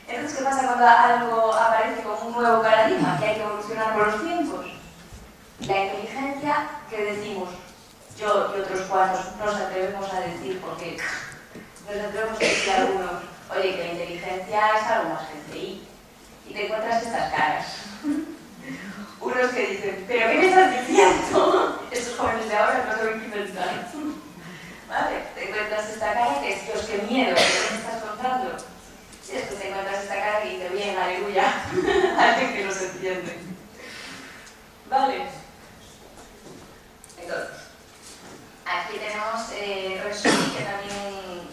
Entonces, ¿qué pasa cuando algo aparece como un nuevo paradigma? Que hay que evolucionar con los tiempos. La inteligencia que decimos, yo y otros cuantos nos atrevemos a decir, porque nos atrevemos a decir a algunos, oye, que la inteligencia es algo más que el CI. Y te encuentras estas caras. Unos que dicen, ¿pero qué me estás diciendo? Estos jóvenes de ahora no saben qué inventar. ¿Vale? Te encuentras esta cara que es, Dios, qué miedo, ¿qué me estás contando? Y después te encuentras esta cara que dice, bien, aleluya, alguien que nos entiende. ¿Vale? Entonces, aquí tenemos Resuli, que también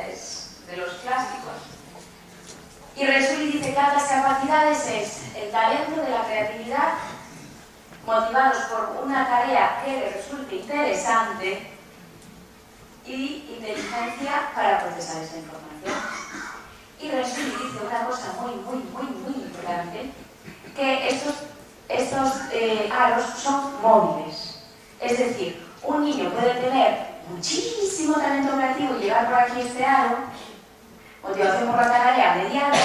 es de los clásicos. Y Resuli dice que altas capacidades es el talento de la creatividad motivados por una tarea que le resulte interesante y inteligencia para procesar esa información. Y Resuli dice una cosa muy importante, que estos aros son móviles. Es decir, un niño puede tener muchísimo talento creativo y llevar por aquí este aro, motivación por la tarea mediana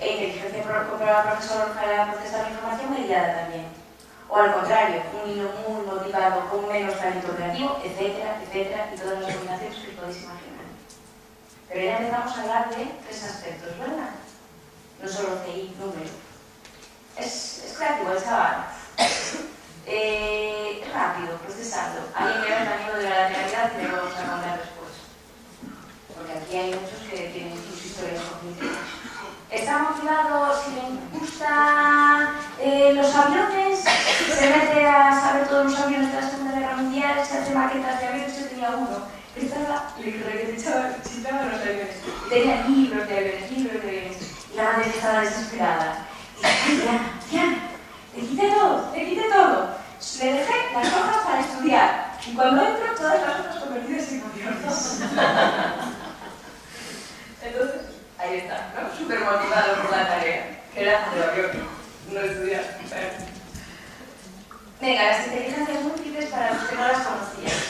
e inteligencia por el profesor para procesar la información mediana también. O al contrario, un niño muy motivado con menos talento creativo, etcétera, etcétera, y todas las combinaciones que os podéis imaginar. Pero ya empezamos a hablar de 3 aspectos, ¿verdad? No solo CI, número. Es creativo el chaval. Es rápido, procesando. Alguien que ve también lo de la lateralidad y lo vamos a contar después. Porque aquí hay muchos que tienen sus historias cognitivas. Está motivado, si le gustan los aviones, se mete a saber todos los aviones de la Segunda Guerra Mundial, se hace maquetas de aviones. Yo tenía uno que estaba, que citaba los aviones. Y tenía libros de aviones. Y la madre estaba desesperada. Y dice, ay, Diana, te quité todo. Le dejé las hojas para estudiar. Y cuando entro, todas las hojas convertidas en aviones. Entonces, ahí está, ¿no? Súper motivado por la tarea, que era de avión, no estudiar. Venga, las inteligencias múltiples para los que no las conocían.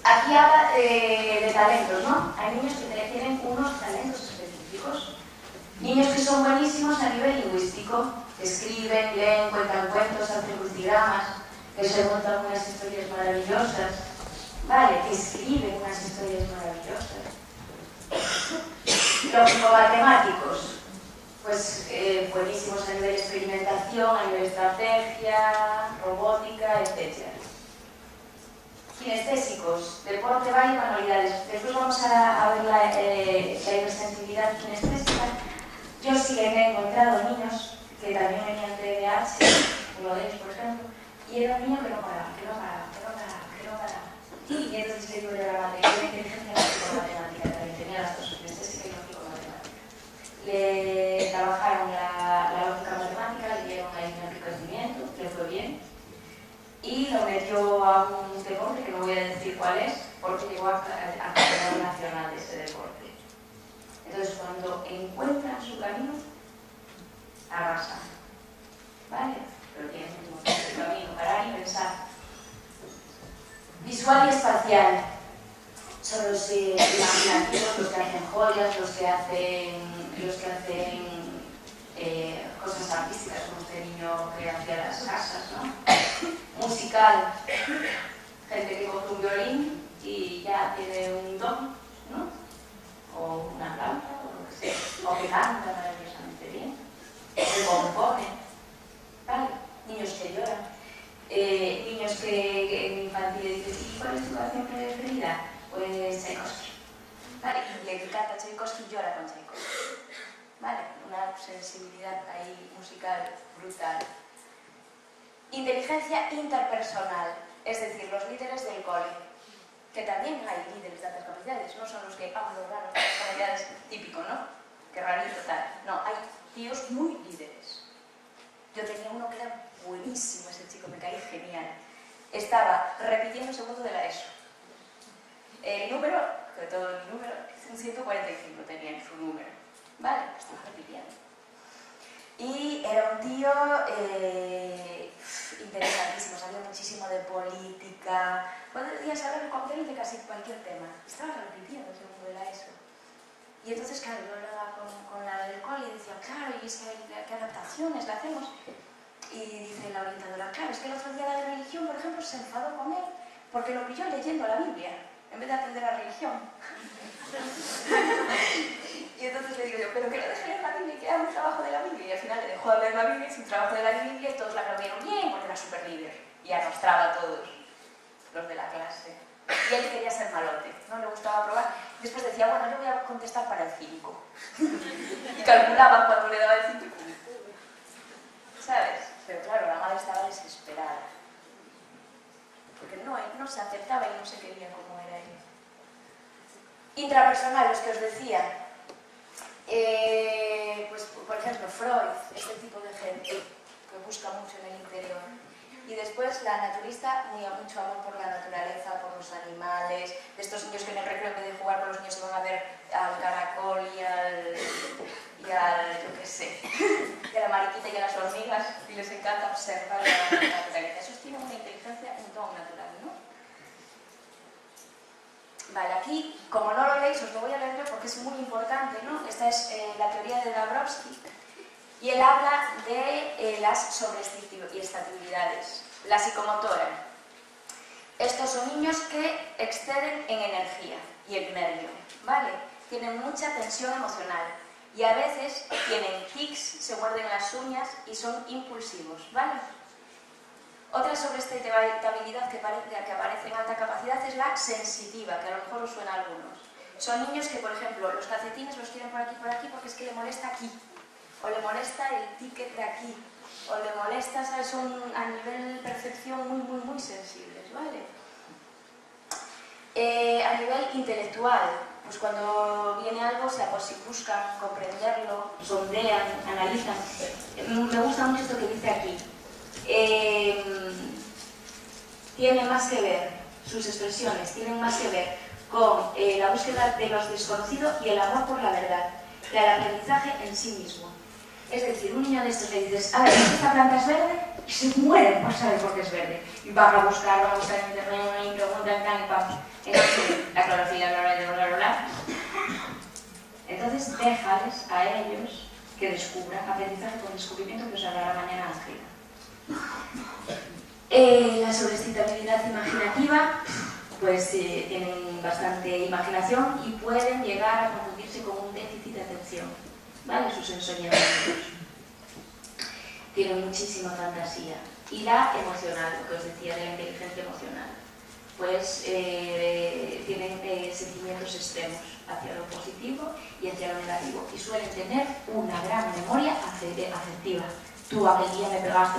Aquí habla de talentos, ¿no? Hay niños que tienen unos talentos específicos. Niños que son buenísimos a nivel lingüístico, que escriben, leen, cuentan cuentos, hacen crucigramas, que se montan unas historias maravillosas, ¿vale? Que escriben unas historias maravillosas. Lógico-matemáticos, pues buenísimos a nivel experimentación, a nivel estrategia, robótica, etc. Kinestésicos, deporte, baile y manualidades. Después vamos a ver la hipersensibilidad kinestésica. Yo sí que he encontrado niños que también venían de TDAH, uno de ellos por ejemplo, y era un niño que no paraba. Y entonces le digo de la materia, inteligencia lógico-matemática también, tenía las dos, kinestésica y lógico-matemática. Le trabajaron la lógica matemática, le dieron ahí un enriquecimiento, le fue bien, y lo metió a un deporte que no voy a decir cuál es, porque llegó a campeonato nacional de ese deporte. Entonces, cuando encuentran su camino, arrasan. ¿Vale? Pero tienen un montón de camino, parar y pensar. Visual y espacial. Son los imaginativos, los que hacen joyas, los que hacen cosas artísticas, como este niño que hacía las casas, ¿no? Musical. Gente que coge un violín y ya tiene un don, ¿no? O una flauta, o lo que sea. O que canta maravillosamente bien. Que compone. ¿Vale? Niños que lloran. Niños que en infantil dicen, ¿y cuál es tu canción preferida? Pues Tchaikovsky. ¿Vale? Le canta Tchaikovsky y llora con Tchaikovsky. ¿Vale? una sensibilidad ahí musical brutal. Inteligencia interpersonal, es decir, los líderes del cole, que también hay líderes de altas capacidades, no son los que lograr las capacidades típico, ¿no? Que rarito tal. No, hay tíos muy líderes. Yo tenía uno que era buenísimo, ese chico, me caía genial. Estaba repitiendo segundo de la ESO. El número, que todo el número, un 145 tenía en su número. Vale, estaba repitiendo. Y era un tío interesantísimo, sabía muchísimo de política, podía saber con él de casi cualquier tema. Estaba repitiendo el segundo de la ESO. Y entonces, claro, yo hablaba con la del cole y decía, claro, y es que ¿qué adaptaciones le hacemos? Y dice la orientadora, claro, es que el otro día de religión, por ejemplo, se enfadó con él porque lo pilló leyendo la Biblia, en vez de aprender la religión. Y entonces le digo yo, pero que lo deje leer la Biblia y que haga un trabajo de la Biblia. Y al final le dejó de leer la Biblia, hizo un trabajo de la Biblia y todos la aplaudieron bien porque era súper líder. Y arrastraba a todos los de la clase. Y él quería ser malote, no le gustaba probar. Después decía, bueno, yo voy a contestar para el 5. Y calculaba cuando le daba el 5. ¿Sabes? Pero claro, la madre estaba desesperada. Porque no se aceptaba y no se quería como era ella. Intrapersonal, los que os decía. Pues, por ejemplo, Freud, este tipo de gente que busca mucho en el interior. Y después la naturista, mucho amor por la naturaleza, por los animales, de estos niños que en el recreo, en vez de jugar con los niños, se van a ver al caracol y al yo qué sé, y a la mariquita y a las hormigas, y les encanta observar la naturaleza. Esos tienen una inteligencia, un don natural, ¿no? Vale, aquí, como no lo leéis, os lo voy a leer yo porque es muy importante, ¿no? Esta es la teoría de Dabrowski. Y él habla de las sobreestatividades, la psicomotora. Estos son niños que exceden en energía y en nervio, ¿vale? Tienen mucha tensión emocional y a veces tienen tics, se muerden las uñas y son impulsivos, ¿vale? Otra sobreestabilidad que aparece en alta capacidad es la sensitiva, que a lo mejor os suena a algunos. Son niños que, por ejemplo, los calcetines los quieren por aquí, porque es que le molesta aquí. O le molesta el ticket de aquí, o le molesta, ¿sabes? Son a nivel percepción muy sensibles, ¿vale? A nivel intelectual, pues cuando viene algo, buscan comprenderlo, sondean, analizan. Me gusta mucho esto que dice aquí. Tiene más que ver, sus expresiones tienen más que ver con la búsqueda de lo desconocido y el amor por la verdad, y el aprendizaje en sí mismo. Es decir, un niño de estos le dices, a ver, ¿esta planta es verde? Y se muere por saber por qué es verde. Y van a buscar en internet y preguntan, y pam. Entonces, la clorofila, bla. Entonces, déjales a ellos que descubran, aprendizaje con descubrimiento que os hablará mañana Ángela. La sobreexcitabilidad imaginativa, pues tienen bastante imaginación y pueden llegar a confundirse con un déficit de atención. ¿Vale? Sus ensoñamientos. Tienen muchísima fantasía. Y la emocional, lo que os decía de la inteligencia emocional, pues tienen sentimientos extremos hacia lo positivo y hacia lo negativo. Y suelen tener una gran memoria afectiva. Tú aquel día me pegaste.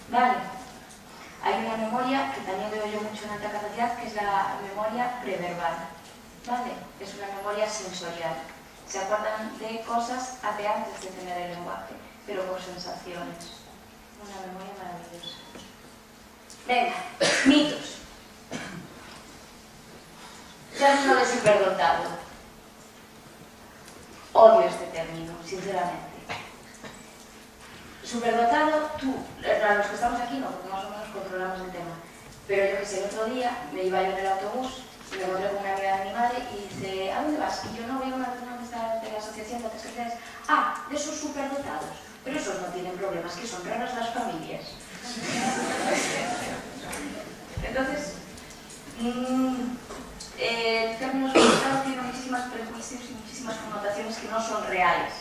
¿Vale? Hay una memoria que también veo yo mucho en alta capacidad, que es la memoria preverbal. ¿Vale? Es una memoria sensorial. Se acuerdan de cosas hace antes de tener el lenguaje, pero por sensaciones. Una memoria maravillosa. Venga, mitos. Término de superdotado. Odio este término, sinceramente. Superdotado, a los que estamos aquí no, porque más o menos controlamos el tema. Pero yo que sé, el otro día me iba yo en el autobús y me encontré con una amiga de mi madre y dice, ¿a dónde vas? Y yo no voy a una reunión de la asociación de discapacidades. Ah, de esos superdotados. Pero esos no tienen problemas, que son raras las familias. Entonces, el término superdotado tiene muchísimos prejuicios y muchísimas connotaciones que no son reales.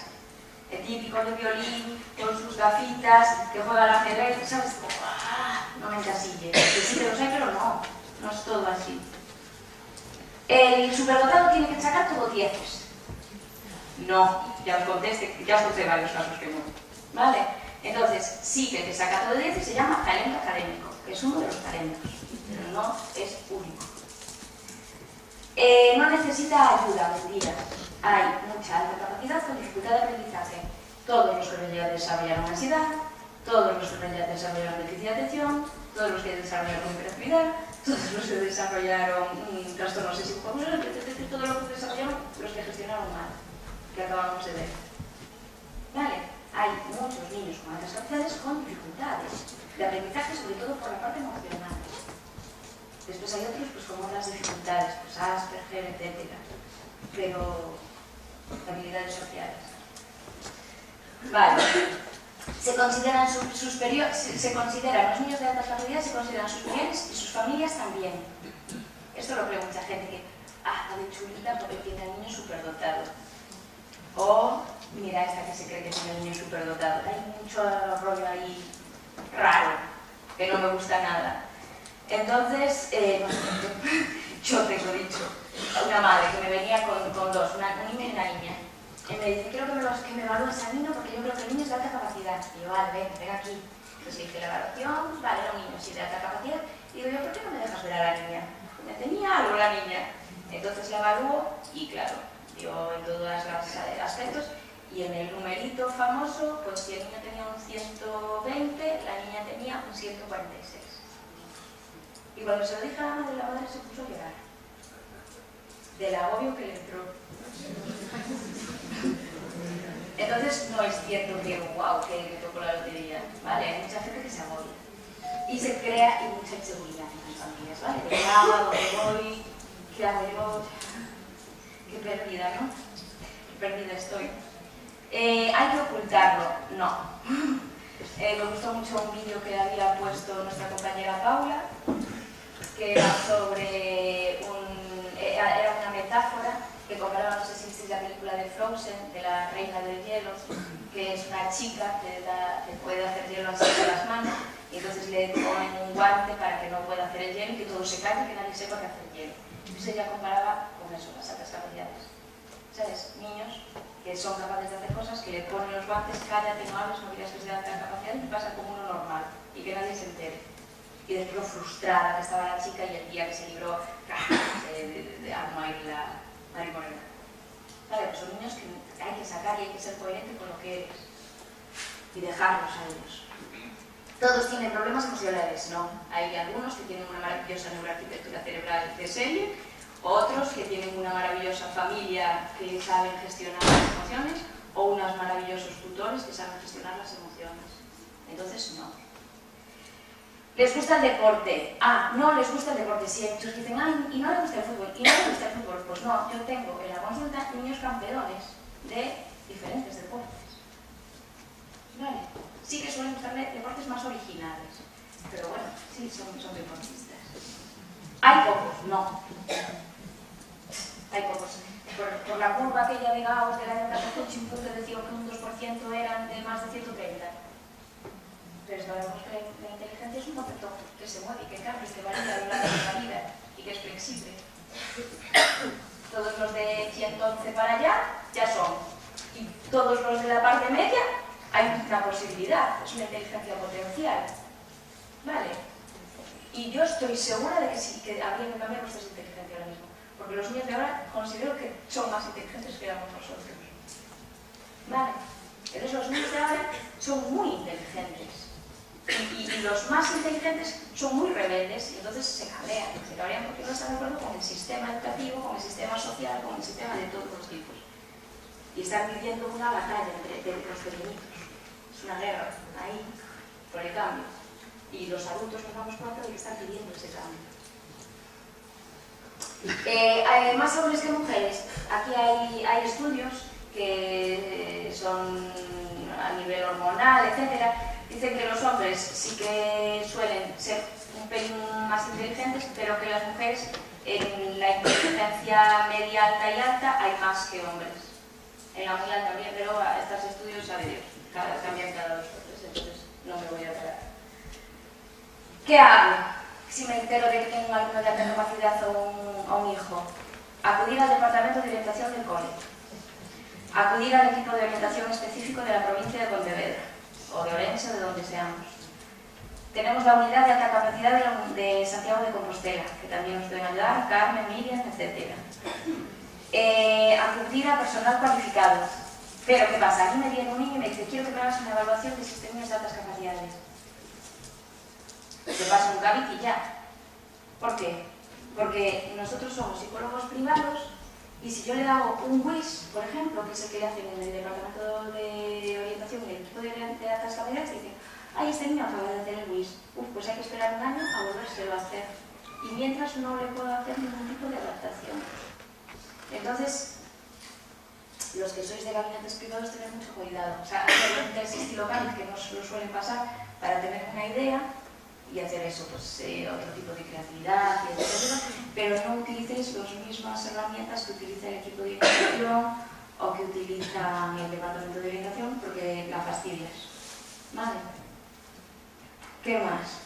El típico de violín, con sus gafitas, que juega al ajedrez, ¿sabes? No me encasille. Que sí que lo sé, pero no es todo así. El superdotado tiene que sacar todo 10. No, ya os conté varios casos que no. ¿Vale? Entonces, sí que te saca todo de 10 y se llama talento académico, que es uno de los talentos, pero no es único. No necesita ayuda, mentira. Hay mucha alta capacidad con dificultad de aprendizaje. Todos los que ya desarrollaron ansiedad, todos los que ya desarrollaron déficit de atención, todos los que desarrollaron hiperactividad, todos los que desarrollaron trastornos obsesivo-compulsivos, todos los que desarrollaron los que gestionaron mal, que acabamos de ver. ¿Vale? Hay muchos niños con altas capacidades con dificultades de aprendizaje, sobre todo por la parte emocional. Después hay otros pues, con otras dificultades, pues Asperger, etc. Pero habilidades sociales. Vale. Se consideran los niños de altas capacidades, se consideran superiores y sus familias también. Esto lo cree mucha gente que, está de chulita porque tiene al niño superdotado. O, mira esta que se cree que tiene al niño superdotado. Hay mucho rollo ahí raro, que no me gusta nada. Entonces, yo tengo dicho, una madre que me venía con dos, un niño y una niña. Y me dice, quiero que me evalúes al niño porque yo creo que el niño es de alta capacidad. Y yo, vale, ven aquí. Entonces le hice la evaluación, vale, era un niño sí de alta capacidad. Y digo, yo, ¿por qué no me dejas ver a la niña? Ya tenía algo la niña. Entonces la evalúo y claro, dio en todos los aspectos. Y en el numerito famoso, pues si el niño tenía un 120, la niña tenía un 146. Y cuando se lo dije a la madre se puso a llorar. Del agobio que le entró. Entonces no es cierto que, wow, que me tocó la lotería, ¿vale? Hay mucha gente que se agobia. Y se crea mucha inseguridad en las familias, ¿vale? ¿De qué hago? ¿Dónde voy? ¿Qué hago yo? Qué perdida, ¿no? Qué perdida estoy. ¿Hay que ocultarlo? No. Me gustó mucho un vídeo que había puesto nuestra compañera Paula, que era sobre era una metáfora que comparaba, no sé si visteis la película de Frozen, de la reina del hielo, que es una chica que puede hacer hielo así con las manos, y entonces le ponen un guante para que no pueda hacer el hielo y que todo se caiga, que nadie sepa que hace el hielo. Entonces ella comparaba con eso, las altas capacidades. ¿Sabes? Niños que son capaces de hacer cosas, que le ponen los guantes, cállate, no hables, no quieras que sea de alta capacidad, y pasa como uno normal, y que nadie se entere. Y después lo frustrada que estaba la chica y el día que se libró de arma y la mariconera. Vale, pues son niños que hay que sacar y hay que ser coherente con lo que eres y dejarlos a ellos. ¿Todos tienen problemas emocionales? No. Hay algunos que tienen una maravillosa neuroarquitectura cerebral de serie, otros que tienen una maravillosa familia que saben gestionar las emociones o unos maravillosos tutores que saben gestionar las emociones. Entonces, no. ¿Les gusta el deporte? No les gusta el deporte. Sí, hay muchos que dicen, y no les gusta el fútbol. ¿Y no les gusta el fútbol? Pues no, yo tengo en la consulta niños campeones de diferentes deportes. ¿Vale? Sí que suelen gustarle deportes más originales. Pero bueno, sí, son deportistas. ¿Hay pocos? No. Hay pocos. Por la curva aquella de Gauss del año 14, Chimpunto decía que un 2% eran de más de 130. Pero sabemos que la inteligencia es un concepto que se mueve, que cambia, que varía a lo largo de la vida y que es flexible. Todos los de 111 para allá ya son. Y todos los de la parte media hay una posibilidad, es una inteligencia potencial. ¿Vale? Y yo estoy segura de que sí, que habría que cambiar nuestra inteligencia ahora mismo. Porque los niños de ahora considero que son más inteligentes que éramos nosotros. ¿Vale? Entonces los niños de ahora son muy inteligentes. Y los más inteligentes son muy rebeldes y entonces se cabrean porque no están de acuerdo con el sistema educativo, con el sistema social, con el sistema de todos los tipos. Y están viviendo una batalla entre los pequeñitos. Es una guerra ahí por el cambio. Y los adultos nos damos cuenta de que están pidiendo ese cambio. Hay más hombres que mujeres. Aquí hay estudios que son a nivel hormonal, etcétera. Dicen que los hombres sí que suelen ser un pelín más inteligentes, pero que las mujeres en la inteligencia media, alta y alta hay más que hombres. En la muy alta también, pero a estos estudios, sabe Dios, cambian cada 2 por 3, entonces no me voy a parar. ¿Qué hago si me entero de que tengo un alumno de alta capacidad o un hijo? Acudir al departamento de orientación del cole. Acudir al equipo de orientación específico de la provincia de Pontevedra, o de Orense, de donde seamos. Tenemos la unidad de alta capacidad de Santiago de Compostela, que también nos pueden ayudar, Carmen, Miriam, etc. Acudir a personal cualificado. Pero, ¿qué pasa? Aquí me viene un niño y me dice, quiero que me hagas una evaluación de sistemas de altas capacidades. Te paso un CABIC y ya. ¿Por qué? Porque nosotros somos psicólogos privados y si yo le hago un WIS, por ejemplo, que es el que le hacen en el Departamento de Orientación y el equipo de altas capacidades, dicen, ay, este niño acaba de hacer el WIS, pues hay que esperar un año a volvérselo a hacer. Y mientras no le puedo hacer ningún tipo de adaptación. Entonces, los que sois de gabinetes privados tened mucho cuidado. O sea, hay diferentes estilo GABIT que nos lo suelen pasar para tener una idea y hacer eso, pues otro tipo de creatividad, etc. Pero no utilicéis las mismas herramientas que utiliza el equipo de orientación o que utiliza el departamento de orientación porque la fastidias. ¿Vale? ¿Qué más?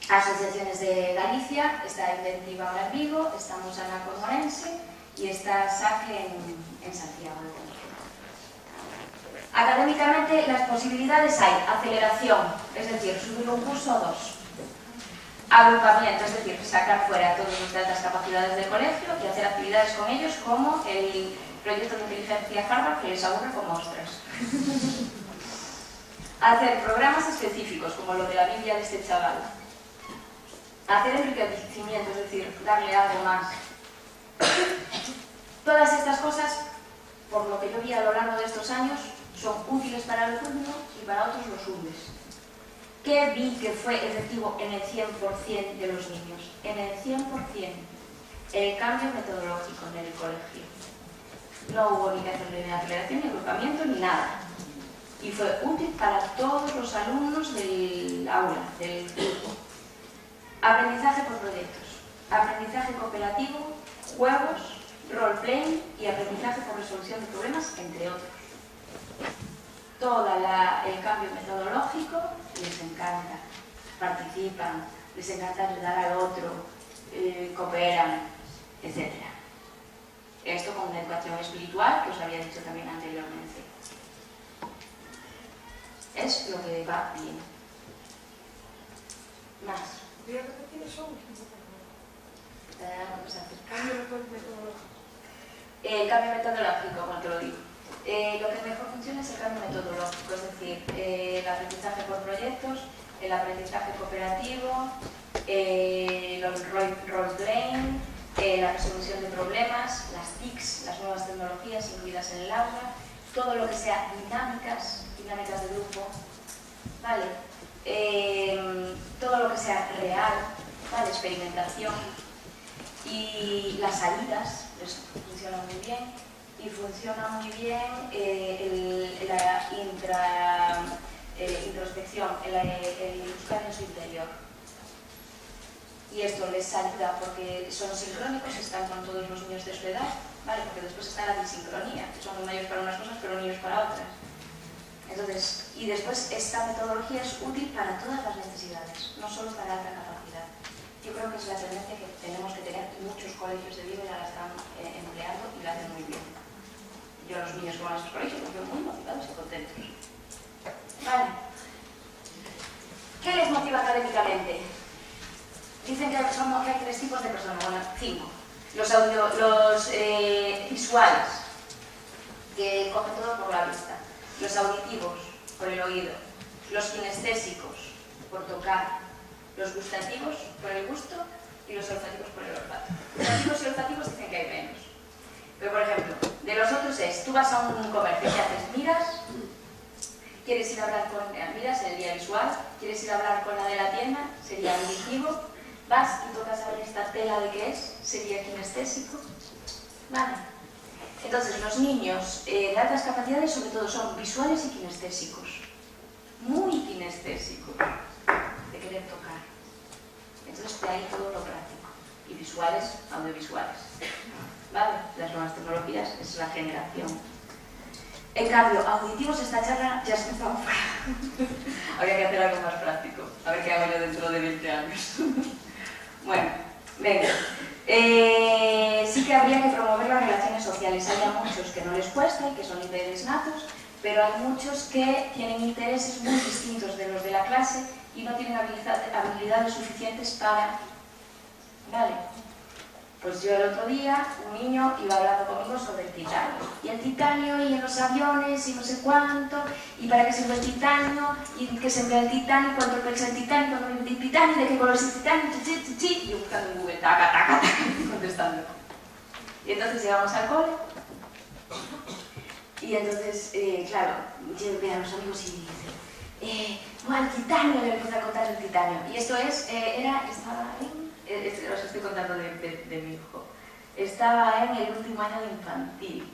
Asociaciones de Galicia, está Inventiva ahora en Vigo, estamos Ana con Orense y está SAC en Santiago de Compostela. Académicamente las posibilidades hay aceleración, es decir, subir un curso o dos. Agrupamiento, es decir, sacar fuera a todos los de altas capacidades del colegio y hacer actividades con ellos como el proyecto de inteligencia Harvard que les aburre como ostras. Hacer programas específicos como lo de la Biblia de este chaval. Hacer enriquecimiento, es decir, darle algo más. Todas estas cosas, por lo que yo vi a lo largo de estos años, son útiles para el alumno y para otros los hundes. ¿Qué vi que fue efectivo en el 100% de los niños? En el 100%. El cambio metodológico en el colegio. No hubo ni que hacerle ni aceleración, ni agrupamiento, ni nada. Y fue útil para todos los alumnos del aula, del grupo. Aprendizaje por proyectos. Aprendizaje cooperativo, juegos, role-playing y aprendizaje por resolución de problemas, entre otros. Todo el cambio metodológico les encanta, participan, les encanta ayudar al otro, cooperan, etc. Esto con una educación espiritual que os había dicho también anteriormente. Es lo que va bien. Más. ¿Podría repetir eso? Vamos a hacer. Cambio metodológico. El cambio metodológico, como te lo digo. Lo que mejor funciona es el cambio metodológico, es decir, el aprendizaje por proyectos, el aprendizaje cooperativo, los role-playing, la resolución de problemas, las TICs, las nuevas tecnologías incluidas en el aula, todo lo que sea dinámicas de grupo, ¿vale? Todo lo que sea real, ¿vale? Experimentación y las salidas, eso funciona muy bien. Y funciona muy bien la introspección, el buscar en su interior. Y esto les ayuda porque son sincrónicos, están con todos los niños de su edad, ¿vale? Porque después está la disincronía, que son mayores para unas cosas pero niños para otras. Entonces, y después esta metodología es útil para todas las necesidades, no solo para alta capacidad. Yo creo que es la tendencia que tenemos que tener. Muchos colegios de Vigo ya la están empleando y la hacen muy bien. Yo a los niños que van a esos colegios los veo muy motivados y contentos. Vale. ¿Qué les motiva académicamente? Dicen que hay 3 tipos de personas, bueno, 5. Los visuales, que cogen todo por la vista. Los auditivos, por el oído. Los kinestésicos, por tocar. Los gustativos, por el gusto. Y los olfativos, por el olfato. Gustativos y olfativos dicen que hay menos. Pero, por ejemplo, de los otros es, tú vas a un comercio y haces, miras, quieres ir a hablar con, miras, sería visual, quieres ir a hablar con la de la tienda, sería auditivo, vas y tocas a ver esta tela de qué es, sería kinestésico, ¿vale? Entonces, los niños de altas capacidades, sobre todo, son visuales y kinestésicos, muy kinestésicos, de querer tocar. Entonces, de ahí todo lo práctico, y visuales, audiovisuales. ¿Vale? Las nuevas tecnologías es la generación. En cambio, auditivos, esta charla ya se está fuera. Habría que hacer algo más práctico. A ver qué hago yo dentro de 20 años. Bueno, venga. Sí que que habría que promover las relaciones sociales. Hay a muchos que no les cuesta y que son líderes natos, pero hay muchos que tienen intereses muy distintos de los de la clase y no tienen habilidades suficientes para... Vale. Pues yo el otro día, un niño iba hablando conmigo sobre el titanio. Y el titanio, y en los aviones, y no sé cuánto, y para qué sirve el titanio, y qué se emplea el titanio, cuánto pesa el titanio, cuándo viene el titanio, de qué color es el titanio, y yo buscando en Google, taca, taca, taca, contestando. Y entonces llegamos al cole, y entonces, claro, yo veo a los amigos y dice, bueno, el titanio, le empiezo a contar el titanio. Y esto es, estaba en... os estoy contando de mi hijo. Estaba en el último año de infantil.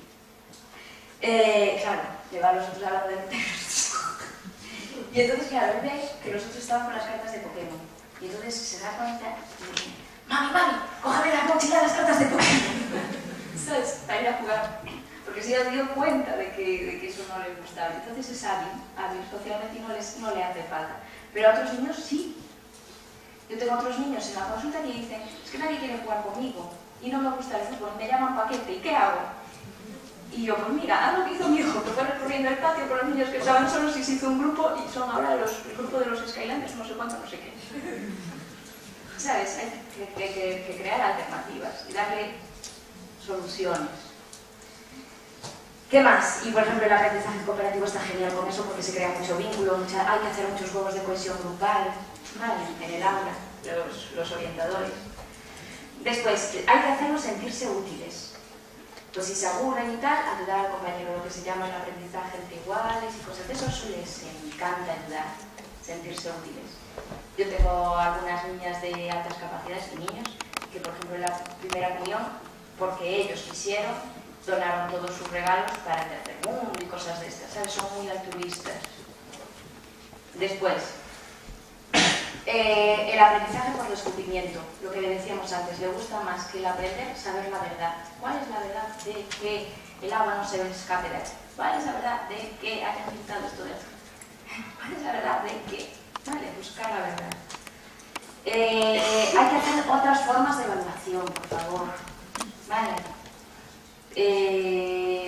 Claro, lleva a los otros hablando de temas. Y entonces, claro, él ve que los otros estaban con las cartas de Pokémon. Y entonces se da cuenta y dice, mami, cógeme la mochila de las cartas de Pokémon. ¿Sabes? Para ir a jugar. Porque se dio cuenta de que eso no le gustaba. Entonces es hábil socialmente y no le hace falta. Pero a otros niños sí. Yo tengo otros niños en la consulta que dicen, es que nadie quiere jugar conmigo y no me gusta el fútbol, me llaman paquete, ¿y qué hago? Y yo, pues mira, haz lo que hizo mi hijo, que fue recorriendo el patio con los niños que estaban solos y se hizo un grupo y son ahora el grupo de los Skylanders, no sé cuánto, no sé qué. ¿Sabes? Hay que crear alternativas y darle soluciones. ¿Qué más? Y por ejemplo el aprendizaje cooperativo está genial con eso porque se crea mucho vínculo, hay que hacer muchos juegos de cohesión grupal, ¿vale? En el aula, los orientadores. Después, hay que hacerlos sentirse útiles. Pues si se aburren y tal, ayudar al compañero, lo que se llama el aprendizaje entre iguales y cosas de eso, les encanta ayudar, sentirse útiles. Yo tengo algunas niñas de altas capacidades y niños que, por ejemplo, en la primera comunión, porque ellos quisieron, donaron todos sus regalos para el tercer mundo y cosas de estas, ¿sabes? Son muy altruistas. Después, el aprendizaje por descubrimiento, lo que le decíamos antes, le gusta más que el aprender, saber la verdad. ¿Cuál es la verdad de que el agua no se escape de aquí? ¿Cuál es la verdad de que hayan pintado esto de azul? ¿Cuál es la verdad de que? Vale, buscar la verdad. Hay que hacer otras formas de evaluación, por favor. Vale.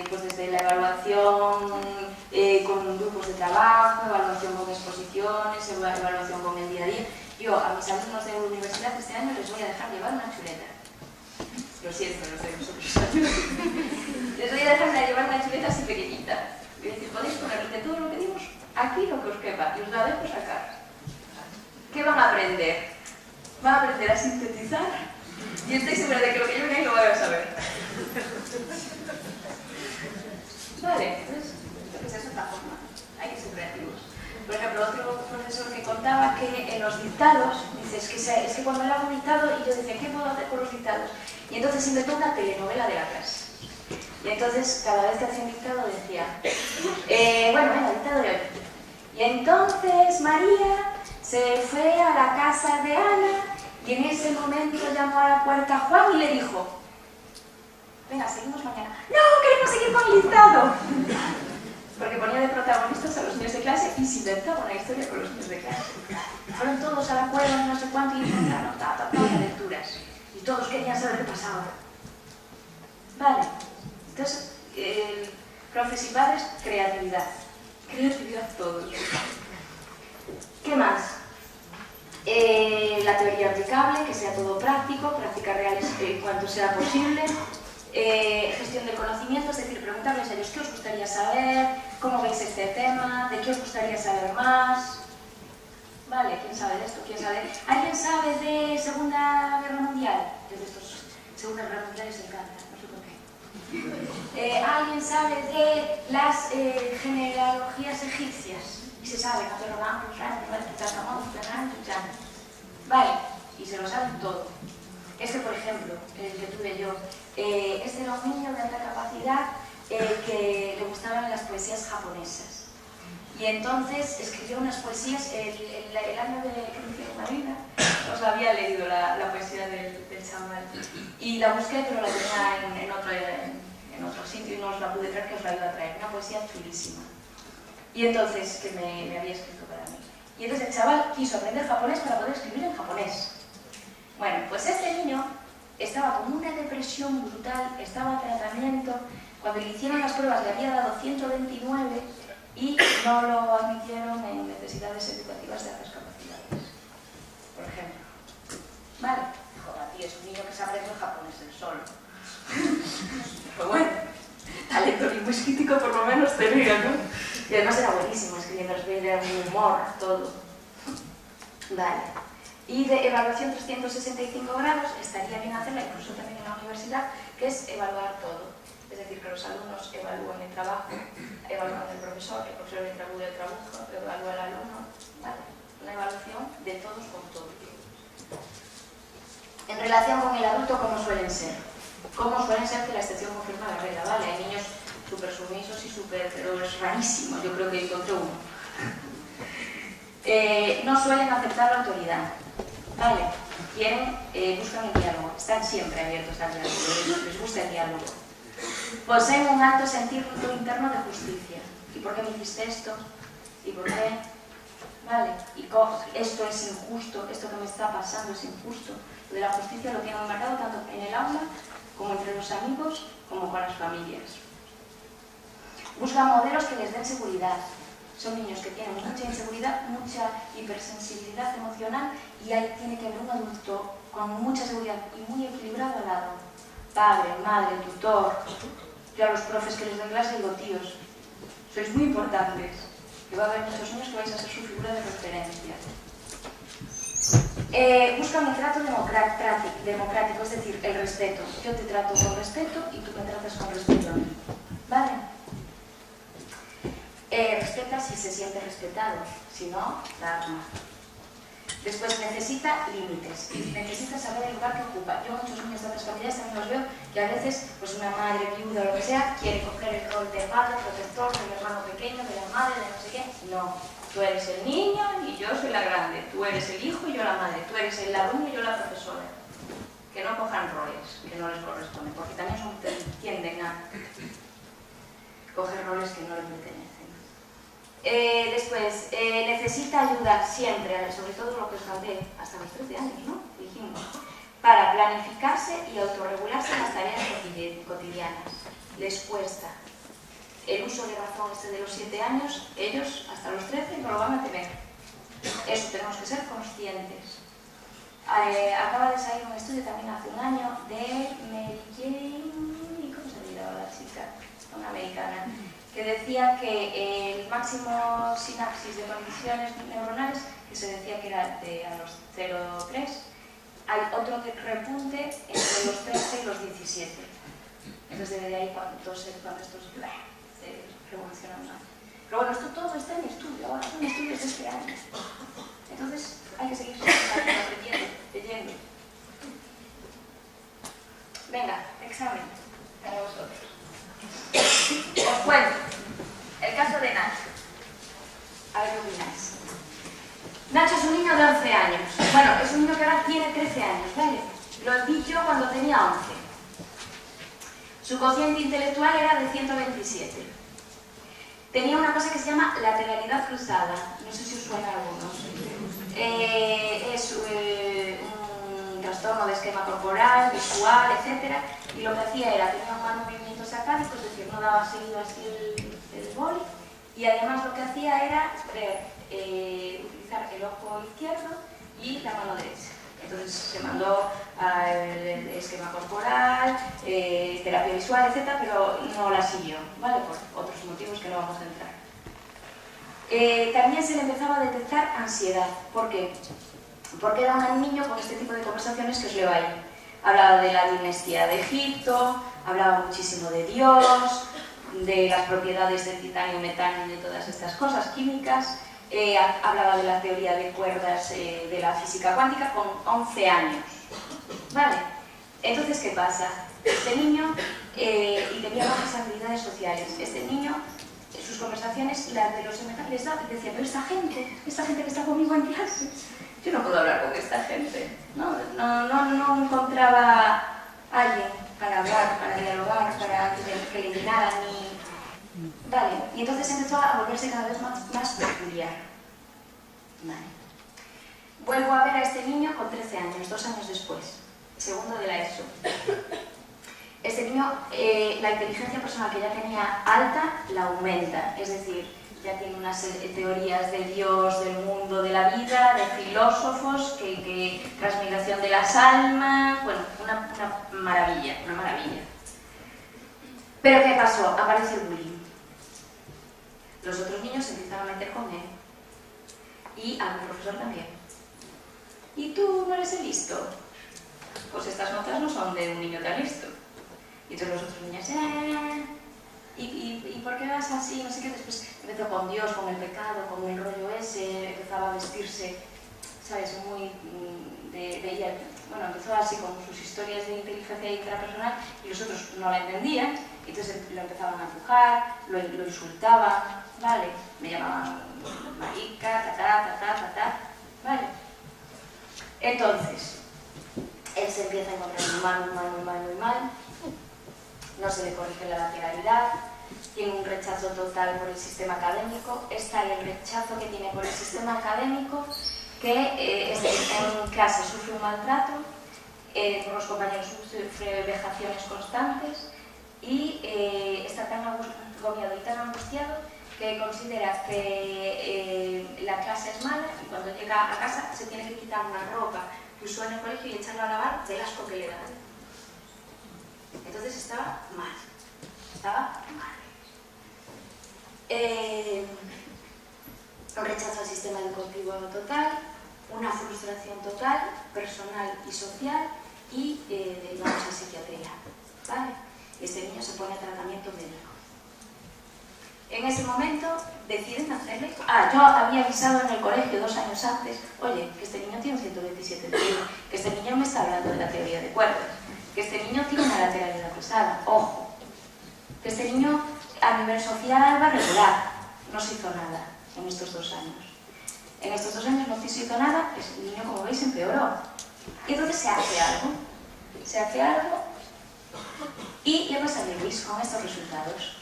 Pues desde la evaluación con grupos de trabajo, evaluación con exposiciones, evaluación con el día a día. Yo a mis alumnos de la universidad este año les voy a dejar llevar una chuleta. Lo siento, no sé vosotros. Les voy a dejar llevar una chuleta así pequeñita. Y decir, podéis poner de todo lo que dimos aquí lo que os quepa y os la dejo sacar. ¿Qué van a aprender? Van a aprender a sintetizar y estoy segura de que lo que yo venga ahí lo van a saber. Vale, entonces, esto que es otra forma. Hay que ser creativos. Por ejemplo, otro profesor que contaba que en los dictados, dice, es que cuando él hago un dictado, y yo decía, ¿qué puedo hacer con los dictados? Y entonces inventó una telenovela de la clase. Y entonces, cada vez que hacía un dictado decía, bueno, venga, dictado de hoy. Y entonces María se fue a la casa de Ana y en ese momento llamó a la puerta a Juan y le dijo, venga, seguimos mañana. ¡No, queremos seguir con el dictado! Porque ponía de protagonistas a los niños de clase y se inventaba una historia con los niños de clase. Fueron todos a la cueva, no sé cuánto, y encontraron lecturas. Y todos querían saber qué pasaba. Vale. Entonces, profes y padres, creatividad. Creatividad todos. ¿Qué más? La teoría aplicable, que sea todo práctico, prácticas reales en cuanto sea posible. Gestión del conocimiento, es decir, preguntarles a ellos qué os gustaría saber, cómo veis este tema, de qué os gustaría saber más. Vale, ¿quién sabe de esto? ¿Quién sabe? ¿Alguien sabe de Segunda Guerra Mundial? Desde estos Segunda Guerra Mundial les encanta, no sé por qué. ¿Alguien sabe de las genealogías egipcias? Y se sabe, vale, y se lo saben todo. Este, por ejemplo, el que tuve yo, este era un niño de alta capacidad que le gustaban las poesías japonesas. Y entonces escribió unas poesías, el año de que me hicieron la vida, os había leído la poesía del chaval. Y la busqué, pero la tenía en otro sitio y no os la pude traer, que os la iba a traer. Una poesía chulísima. Y entonces, que me había escrito para mí. Y entonces el chaval quiso aprender japonés para poder escribir en japonés. Bueno, pues este niño estaba con una depresión brutal, estaba en tratamiento, cuando le hicieron las pruebas le había dado 129 y no lo admitieron en necesidades educativas de altas capacidades, por ejemplo. Vale, joder, tío, es un niño que sabe el japonés del solo. Pero bueno, talento lingüístico por lo menos tenía, ¿no? Y además era buenísimo escribiendo, era un humor, todo. Vale. Y de evaluación 365 grados estaría bien hacerla, incluso también en la universidad, que es evaluar todo. Es decir, que los alumnos evalúen el trabajo, evalúen el profesor evalúe el trabajo, evalúa al alumno. ¿Vale? Una evaluación de todos con todos. En relación con el adulto, ¿cómo suelen ser? ¿Cómo suelen ser que la excepción confirma la regla? ¿Vale? Hay niños súper sumisos y súper... pero es rarísimo, yo creo que encontré uno. No suelen aceptar la autoridad. ¿Vale? Buscan el diálogo, están siempre abiertos al diálogo, les gusta el diálogo. Poseen un alto sentido interno de justicia. ¿Y por qué me hiciste esto? ¿Y por qué? ¿Vale? Y esto es injusto, esto que me está pasando es injusto. Lo de la justicia lo tienen marcado tanto en el aula, como entre los amigos, como con las familias. Buscan modelos que les den seguridad. Son niños que tienen mucha inseguridad, mucha hipersensibilidad emocional y tiene que haber un adulto con mucha seguridad y muy equilibrado al lado. Padre, madre, tutor. Yo a los profes que les doy clase digo, tíos, sois muy importantes. Que va a haber muchos niños que vais a ser su figura de referencia. Buscan un trato democrático, es decir, el respeto. Yo te trato con respeto y tú me tratas con respeto a mí. ¿Vale? Respeta si se siente respetado, si no, da arma. Después necesita límites, necesita saber el lugar que ocupa. Yo muchos niños de otras familias también los veo que a veces pues una madre viuda o lo que sea quiere coger el rol de padre, protector, del hermano pequeño, de la madre, de no sé qué. No, tú eres el niño y yo soy la grande, tú eres el hijo y yo la madre, tú eres el alumno y yo la profesora. Que no cojan roles que no les corresponden, porque también tienden a coger roles que no les pertenecen. Después, necesita ayuda siempre, sobre todo lo que os hablé, hasta los 13 años, ¿no? Dijimos, para planificarse y autorregularse en las tareas cotidianas. Les cuesta. El uso de razón de los 7 años, ellos hasta los 13 no lo van a tener. Eso tenemos que ser conscientes. Acaba de salir un estudio también hace un año de Mary Jane, ¿cómo se olvidaba la chica? Una americana, que decía que el máximo sinapsis de condiciones neuronales, que se decía que era a los 0,3, hay otro repunte entre los 13 y los 17. Entonces de ahí cuando estos se revolucionan más. Pero bueno, esto todo está en estudio, ahora son estudios de este año. Entonces hay que seguir aprendiendo, leyendo. Venga, examen para vosotros. Os cuento el caso de Nacho. A ver qué opináis. Nacho es un niño de 11 años. Bueno, es un niño que ahora tiene 13 años, ¿vale? Lo vi yo cuando tenía 11. Su cociente intelectual era de 127. Tenía una cosa que se llama lateralidad cruzada. No sé si os suena a algunos. Es un trastorno de esquema corporal, visual, etc. Y lo que hacía era, tenía un mal movimiento sacádico, es decir, no daba seguido así el boli. Y además lo que hacía era utilizar el ojo izquierdo y la mano derecha. Entonces se mandó al esquema corporal, terapia visual, etc., pero no la siguió, ¿vale? Por otros motivos que no vamos a entrar. También se le empezaba a detectar ansiedad. ¿Por qué? Porque era un niño con este tipo de conversaciones que os leo ahí. Hablaba de la dinastía de Egipto, hablaba muchísimo de Dios, de las propiedades del titanio, metanio y de todas estas cosas químicas. Hablaba de la teoría de cuerdas de la física cuántica con 11 años. ¿Vale? Entonces, ¿qué pasa? Este niño, y tenía bajas habilidades sociales, este niño, sus conversaciones, las de los semejantes, decía, pero esta gente que está conmigo en clase, yo no puedo hablar con esta gente. No encontraba a alguien para hablar, para dialogar, para que le llenaran ni... Vale, y entonces empezó a volverse cada vez más peculiar. Vale. Vuelvo a ver a este niño con 13 años, 2 años después. segundo de la ESO. Este niño, la inteligencia personal que ya tenía alta, la aumenta, es decir, ya tiene unas teorías de Dios, del mundo, de la vida, de filósofos, que transmigración de las almas, bueno, una maravilla, una maravilla. Pero ¿qué pasó? Aparece el bullying. Los otros niños se empiezan a meter con él. Y algún profesor también. ¿Y tú no eres el listo? Pues estas notas no son de un niño tan listo. Y todos los otros niños, ¿y por qué vas así? No sé qué. Después empezó con Dios, con el pecado, con el rollo ese, empezaba a vestirse, ¿sabes? Muy de ella. Bueno, empezó así con sus historias de inteligencia intrapersonal y los otros no la entendían, y entonces lo empezaban a empujar, lo insultaban, ¿vale? Me llamaban marica, ¿vale? Entonces, él se empieza a encontrar muy mal, no se le corrige la lateralidad, tiene un rechazo total por el sistema académico. Está el rechazo que tiene por el sistema académico, que en clase sufre un maltrato, por los compañeros sufre vejaciones constantes y está tan agobiado y tan angustiado que considera que la clase es mala y cuando llega a casa se tiene que quitar una ropa que usó en el colegio y echarla a lavar del asco que le da. Entonces estaba mal. Un rechazo al sistema educativo total, una frustración total, personal y social, y derivamos a psiquiatría, ¿vale? Este niño se pone a tratamiento médico. En ese momento deciden hacerle... yo había avisado en el colegio 2 años antes, oye, que este niño tiene un 127 de IQ, que este niño me está hablando de la teoría de cuerdas, que este niño tiene una lateralidad cruzada, ojo, que este niño a nivel social va regular, no se hizo nada en estos 2 años. En estos 2 años no se hizo nada, el niño, como veis, empeoró. Y entonces se hace algo, y le pasa a Luis con estos resultados.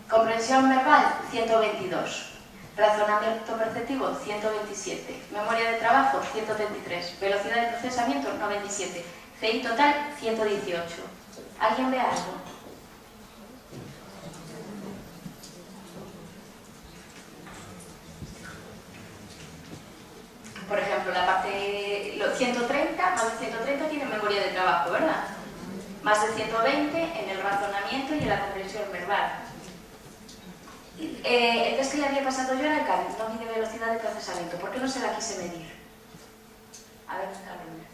Comprensión verbal, 122. Razonamiento perceptivo, 127. Memoria de trabajo, 123. Velocidad de procesamiento, 97. CI total, 118. ¿Alguien ve algo? Por ejemplo, la parte... Los 130, más de 130 tienen memoria de trabajo, ¿verdad? Más de 120 en el razonamiento y en la comprensión verbal. El test que le había pasado yo era el CALI, no mide velocidad de procesamiento. ¿Por qué no se la quise medir? A ver, Carmen.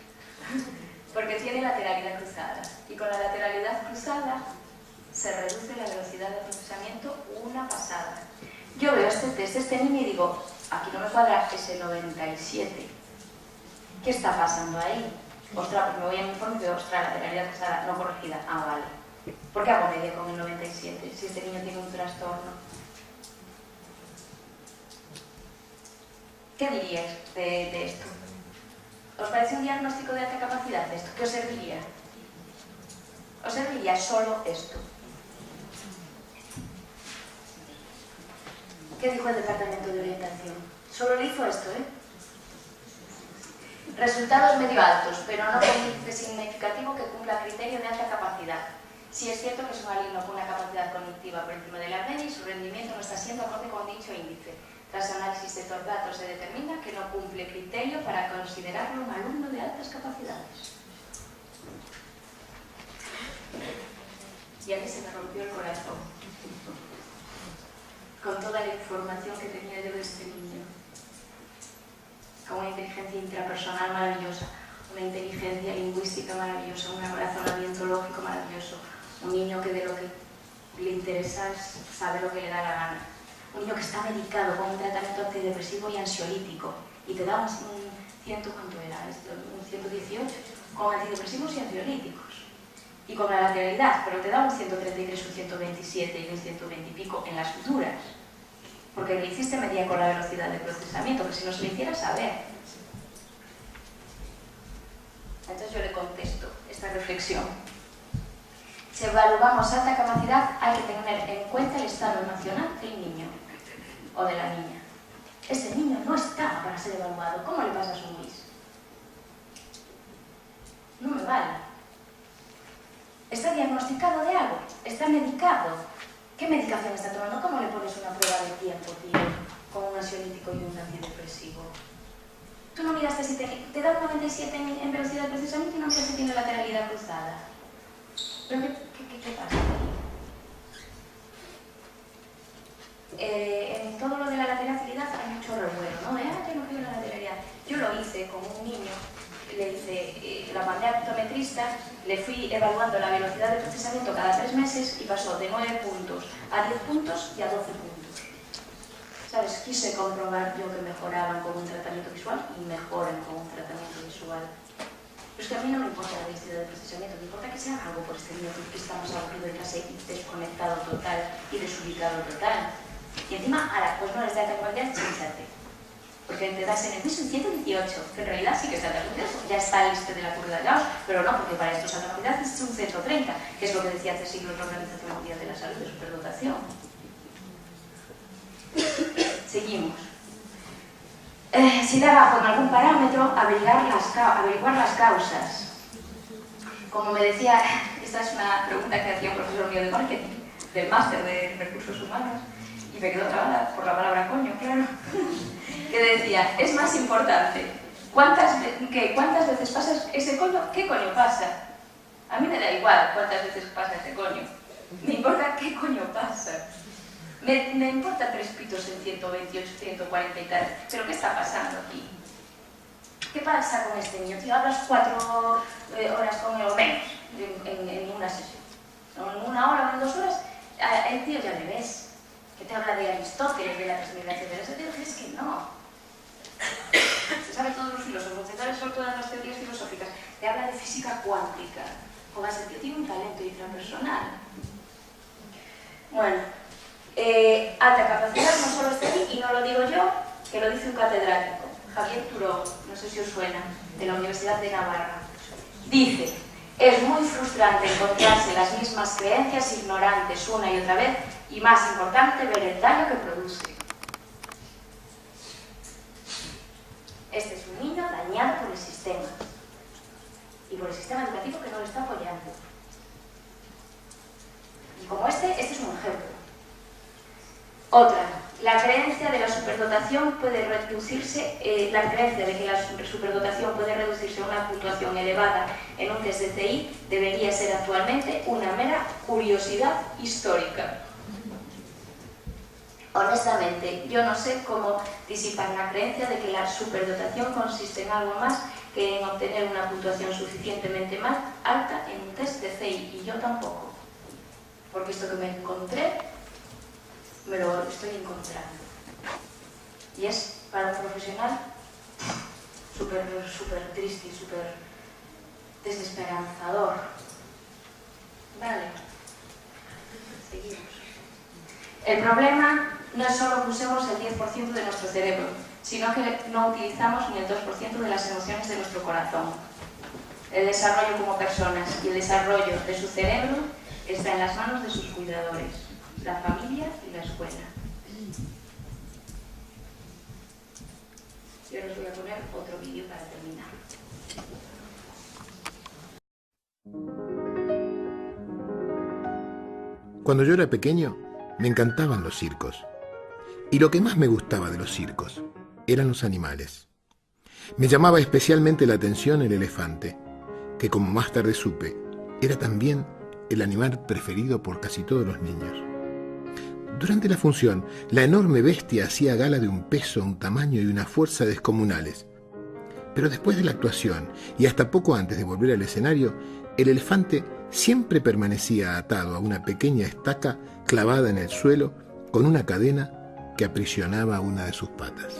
Porque tiene lateralidad cruzada. Y con la lateralidad cruzada se reduce la velocidad de procesamiento una pasada. Yo veo este test de este niño y digo, aquí no me cuadra ese 97. ¿Qué está pasando ahí? Ostras, pues me voy a mi informe y digo, ostras, lateralidad cruzada no corregida. Ah, vale. ¿Por qué hago media con el 97 si este niño tiene un trastorno? ¿Qué diríais de esto? ¿Os parece un diagnóstico de alta capacidad de esto? ¿Qué os serviría? ¿Os serviría solo esto? ¿Qué dijo el Departamento de Orientación? Solo le hizo esto, ¿eh? Resultados medio altos, pero no con índice significativo que cumpla criterio de alta capacidad. Sí es cierto que es un alumno con una capacidad cognitiva por encima de la media y su rendimiento no está siendo acorde con dicho índice. Tras análisis de estos datos se determina que no cumple criterio para considerarlo un alumno de altas capacidades. Y a mí se me rompió el corazón con toda la información que tenía yo de este niño. Con una inteligencia intrapersonal maravillosa, una inteligencia lingüística maravillosa, un razonamiento lógico maravilloso, un niño que de lo que le interesa es saber lo que le da la gana. Un niño que está medicado con un tratamiento antidepresivo y ansiolítico y te da un 118 con antidepresivos y ansiolíticos y con la lateralidad, pero te da un 133, un 127 y un 120 y pico en las futuras, porque le hiciste medir con la velocidad de procesamiento, que si no se le hiciera saber. Entonces yo le contesto esta reflexión. Si evaluamos alta capacidad, hay que tener en cuenta el estado emocional del niño o de la niña. Este niño no está para ser evaluado. ¿Cómo le pasa a su Luis? no me vale. ¿Está diagnosticado de algo? ¿Está medicado? ¿Qué medicación está tomando? ¿Cómo le pones una prueba de tiempo, tío? Con un ansiolítico y un antidepresivo. Tú no miraste si te da un 97 en velocidad de procesamiento y no miras si tiene lateralidad cruzada. ¿Pero qué pasa ahí? En todo lo de la lateralidad hay mucho revuelo, ¿no? Yo no quiero la lateralidad. Yo lo hice con un niño, le hice, la mandé a optometrista, le fui evaluando la velocidad de procesamiento cada 3 meses y pasó de 9 puntos a 10 puntos y a 12 puntos. ¿Sabes? Quise comprobar yo que mejoraban con un tratamiento visual y mejoran con un tratamiento visual. Pero es que a mí no me importa la velocidad de procesamiento, me importa que se haga algo por este niño que está más aburrido en clase y desconectado total y desubicado total. Y encima, ahora, pues no les da alta cualidad, chinchate. Porque te das en el piso en 118, que en realidad sí que es alta cualidad, ya está el de la curva de Gauss, pero no, porque para esto es alta cualidad es un 130, que es lo que decía hace siglos la Organización Mundial de la Salud de superdotación. Seguimos. Si da bajo en algún parámetro, averiguar las causas. Como me decía, esta es una pregunta que hacía un profesor mío de marketing, del máster de recursos humanos, y me quedó grabada por la palabra coño, claro, que decía, es más importante cuántas veces pasa ese coño, qué coño pasa. A mí me da igual cuántas veces pasa ese coño, me importa qué coño pasa. Me importa 3 pitos en 128, 140 y tal, pero ¿qué está pasando aquí? ¿Qué pasa con este niño? Tío, hablas 4 horas con él o menos en una sesión. En 1 hora o en 2 horas, el tío ya le ves. Que te habla de Aristóteles, de la transmigración de los sentidos, es que no. Se sabe todos los filósofos, se sabe todas las teorías filosóficas. Te habla de física cuántica. Joder, el tío tiene un talento intrapersonal. Bueno, alta capacidad no solo está ahí, y no lo digo yo, que lo dice un catedrático, Javier Turó, no sé si os suena, de la Universidad de Navarra. Dice, es muy frustrante encontrarse las mismas creencias ignorantes una y otra vez, y más importante, ver el daño que produce. Este es un niño dañado por el sistema, y por el sistema educativo que no lo está apoyando. Y como este es un ejemplo. Otra, la creencia de la superdotación puede reducirse, la creencia de que la superdotación puede reducirse a una puntuación elevada en un test de CI debería ser actualmente una mera curiosidad histórica. Honestamente, yo no sé cómo disipar la creencia de que la superdotación consiste en algo más que en obtener una puntuación suficientemente más alta en un test de CI, y yo tampoco. Porque esto que me encontré, me lo estoy encontrando. Y es para un profesional súper triste y súper desesperanzador. Vale, seguimos. El problema no es solo que usemos el 10% de nuestro cerebro, sino que no utilizamos ni el 2% de las emociones de nuestro corazón. El desarrollo como personas y el desarrollo de su cerebro está en las manos de sus cuidadores, la familia y la escuela. Yo les voy a poner otro vídeo para terminar. Cuando yo era pequeño, me encantaban los circos. Y lo que más me gustaba de los circos eran los animales. Me llamaba especialmente la atención el elefante, que como más tarde supe, era también el animal preferido por casi todos los niños. Durante la función, la enorme bestia hacía gala de un peso, un tamaño y una fuerza descomunales. Pero después de la actuación, y hasta poco antes de volver al escenario, el elefante siempre permanecía atado a una pequeña estaca clavada en el suelo con una cadena que aprisionaba una de sus patas.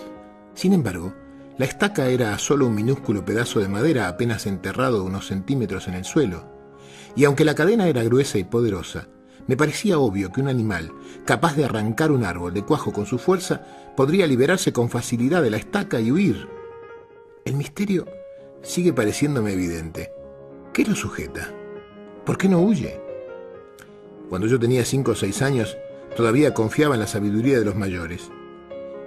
Sin embargo, la estaca era solo un minúsculo pedazo de madera apenas enterrado unos centímetros en el suelo, y aunque la cadena era gruesa y poderosa, me parecía obvio que un animal capaz de arrancar un árbol de cuajo con su fuerza podría liberarse con facilidad de la estaca y huir. El misterio sigue pareciéndome evidente. ¿Qué lo sujeta? ¿Por qué no huye? Cuando yo tenía 5 o 6 años, todavía confiaba en la sabiduría de los mayores.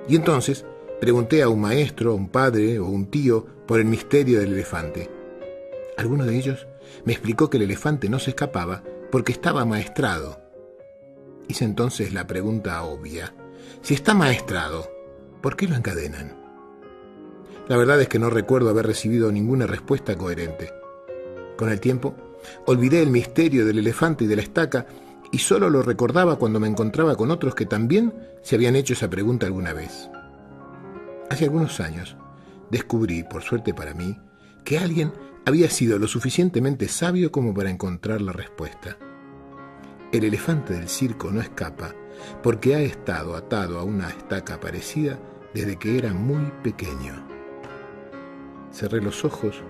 Y entonces pregunté a un maestro, a un padre o un tío por el misterio del elefante. Alguno de ellos me explicó que el elefante no se escapaba porque estaba amaestrado. Hice entonces la pregunta obvia: si está amaestrado, ¿por qué lo encadenan? La verdad es que no recuerdo haber recibido ninguna respuesta coherente. Con el tiempo, olvidé el misterio del elefante y de la estaca y solo lo recordaba cuando me encontraba con otros que también se habían hecho esa pregunta alguna vez. Hace algunos años descubrí, por suerte para mí, que alguien había sido lo suficientemente sabio como para encontrar la respuesta. El elefante del circo no escapa porque ha estado atado a una estaca parecida desde que era muy pequeño. Cerré los ojos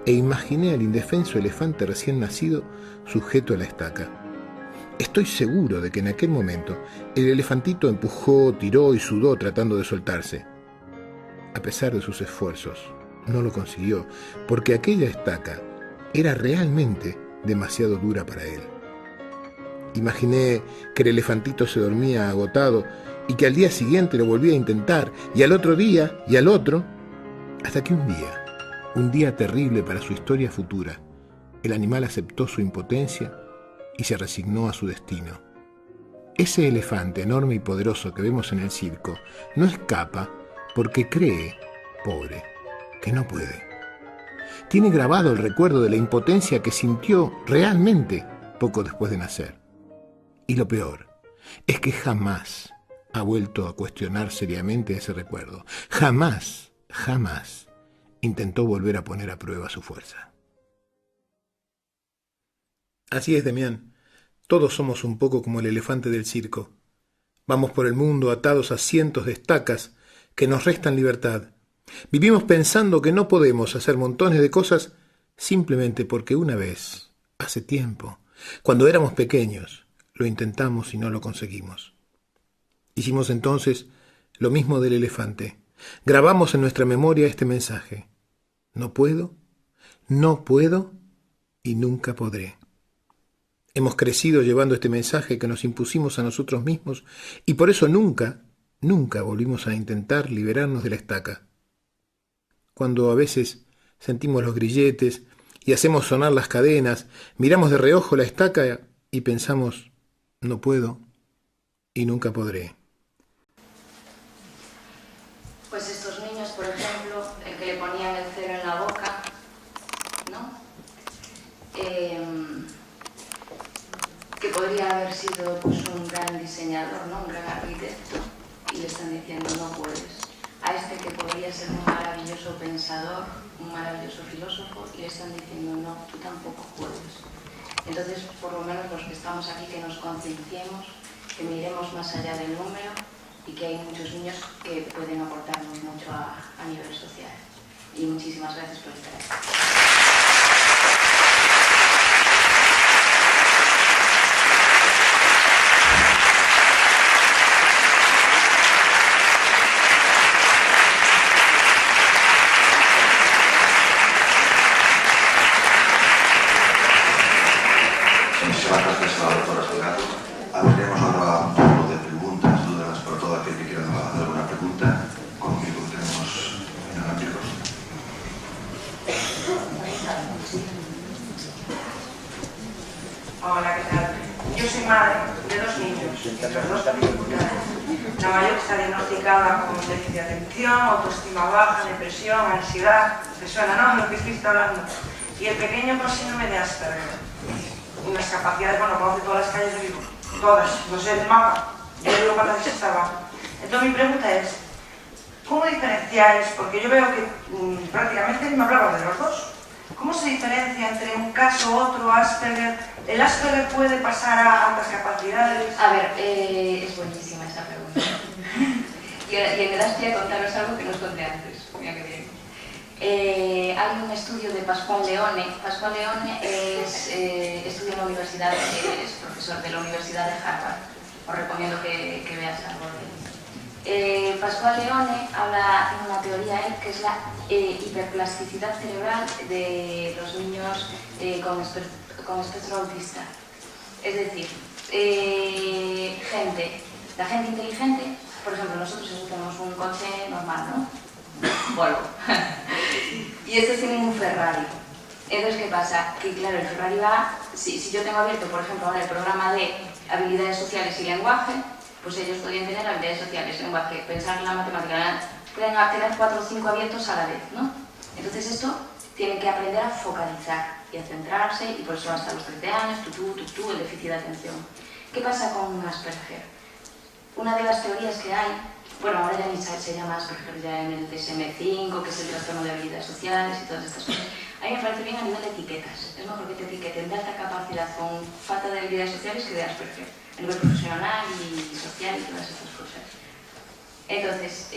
e imaginé al indefenso elefante recién nacido sujeto a la estaca. Estoy seguro de que en aquel momento el elefantito empujó, tiró y sudó tratando de soltarse. A pesar de sus esfuerzos, no lo consiguió, porque aquella estaca era realmente demasiado dura para él. Imaginé que el elefantito se dormía agotado y que al día siguiente lo volvía a intentar, y al otro día, y al otro, hasta que un día terrible para su historia futura, el animal aceptó su impotencia y se resignó a su destino. Ese elefante enorme y poderoso que vemos en el circo no escapa porque cree, pobre, que no puede. Tiene grabado el recuerdo de la impotencia que sintió realmente poco después de nacer. Y lo peor es que jamás ha vuelto a cuestionar seriamente ese recuerdo. Jamás intentó volver a poner a prueba su fuerza. Así es, Demián. Todos somos un poco como el elefante del circo. Vamos por el mundo atados a cientos de estacas que nos restan libertad. Vivimos pensando que no podemos hacer montones de cosas simplemente porque una vez, hace tiempo, cuando éramos pequeños, lo intentamos y no lo conseguimos. Hicimos entonces lo mismo del elefante. Grabamos en nuestra memoria este mensaje: no puedo y nunca podré. Hemos crecido llevando este mensaje que nos impusimos a nosotros mismos y por eso nunca volvimos a intentar liberarnos de la estaca. Cuando a veces sentimos los grilletes y hacemos sonar las cadenas, miramos de reojo la estaca y pensamos: no puedo y nunca podré. Pues estos niños, por ejemplo, el que le ponían el cero en la boca, ¿no? Que podría haber sido pues, un gran diseñador, ¿no? Un gran arquitecto, y le están diciendo no puedes. A este que podría ser un maravilloso pensador, un maravilloso filósofo, y le están diciendo no, tú tampoco puedes. Entonces, por lo menos los que estamos aquí, que nos concienciemos, que miremos más allá del número y que hay muchos niños que pueden aportarnos mucho a nivel social. Y muchísimas gracias por estar aquí. Muchísimas gracias a la doctora Salgado. Abriremos ahora un turno de preguntas, dudas, por todo aquel que quiera hacer alguna pregunta. Conmigo tenemos en amigos. Hola, ¿qué tal? Yo soy madre de dos niños, los dos con dificultades. La mayor está diagnosticada con déficit de atención, autoestima baja, depresión, ansiedad. ¿Te suena, no? Lo que estoy hablando. Y el pequeño con síndrome de Asperger. Unas capacidades, bueno, conoce todas las calles de Vigo. Todas, no sé el mapa. Yo digo cuántas veces estaba. Entonces mi pregunta es, ¿cómo diferenciáis? Porque yo veo que prácticamente me hablaba de los dos. ¿Cómo se diferencia entre un caso, otro, Asperger? ¿El Asperger puede pasar a altas capacidades? A ver, es buenísima esa pregunta. y me das pie a contaros algo que no os conté antes. Mira que bien. Hay un estudio de Pascual Leone. Pascual Leone estudia en la universidad, es profesor de la Universidad de Harvard. Os recomiendo que veas algo de él. Pascual Leone habla en una teoría que es la hiperplasticidad cerebral de los niños con espectro autista. Es decir, la gente inteligente, por ejemplo, nosotros tenemos un coche normal, ¿no? Volvo. Y estos tienen un Ferrari. Entonces, ¿qué pasa? Que claro, el Ferrari va, si yo tengo abierto, por ejemplo, ahora el programa de habilidades sociales y lenguaje, pues ellos podrían tener habilidades sociales, lenguaje, pensar en la matemática, pueden tener 4 o 5 abiertos a la vez, ¿no? Entonces esto tienen que aprender a focalizar y a centrarse, y por eso hasta los 13 años, el déficit de atención. ¿Qué pasa con Asperger? Una de las teorías que hay, bueno, ahora ya ni se llama Asperger, ya en el DSM-5, que es el trastorno de habilidades sociales y todas estas cosas. A mí me parece bien a nivel de etiquetas. Es mejor que te etiqueten de alta capacidad con falta de habilidades sociales que de Asperger, a nivel profesional y social y todas estas cosas. Entonces,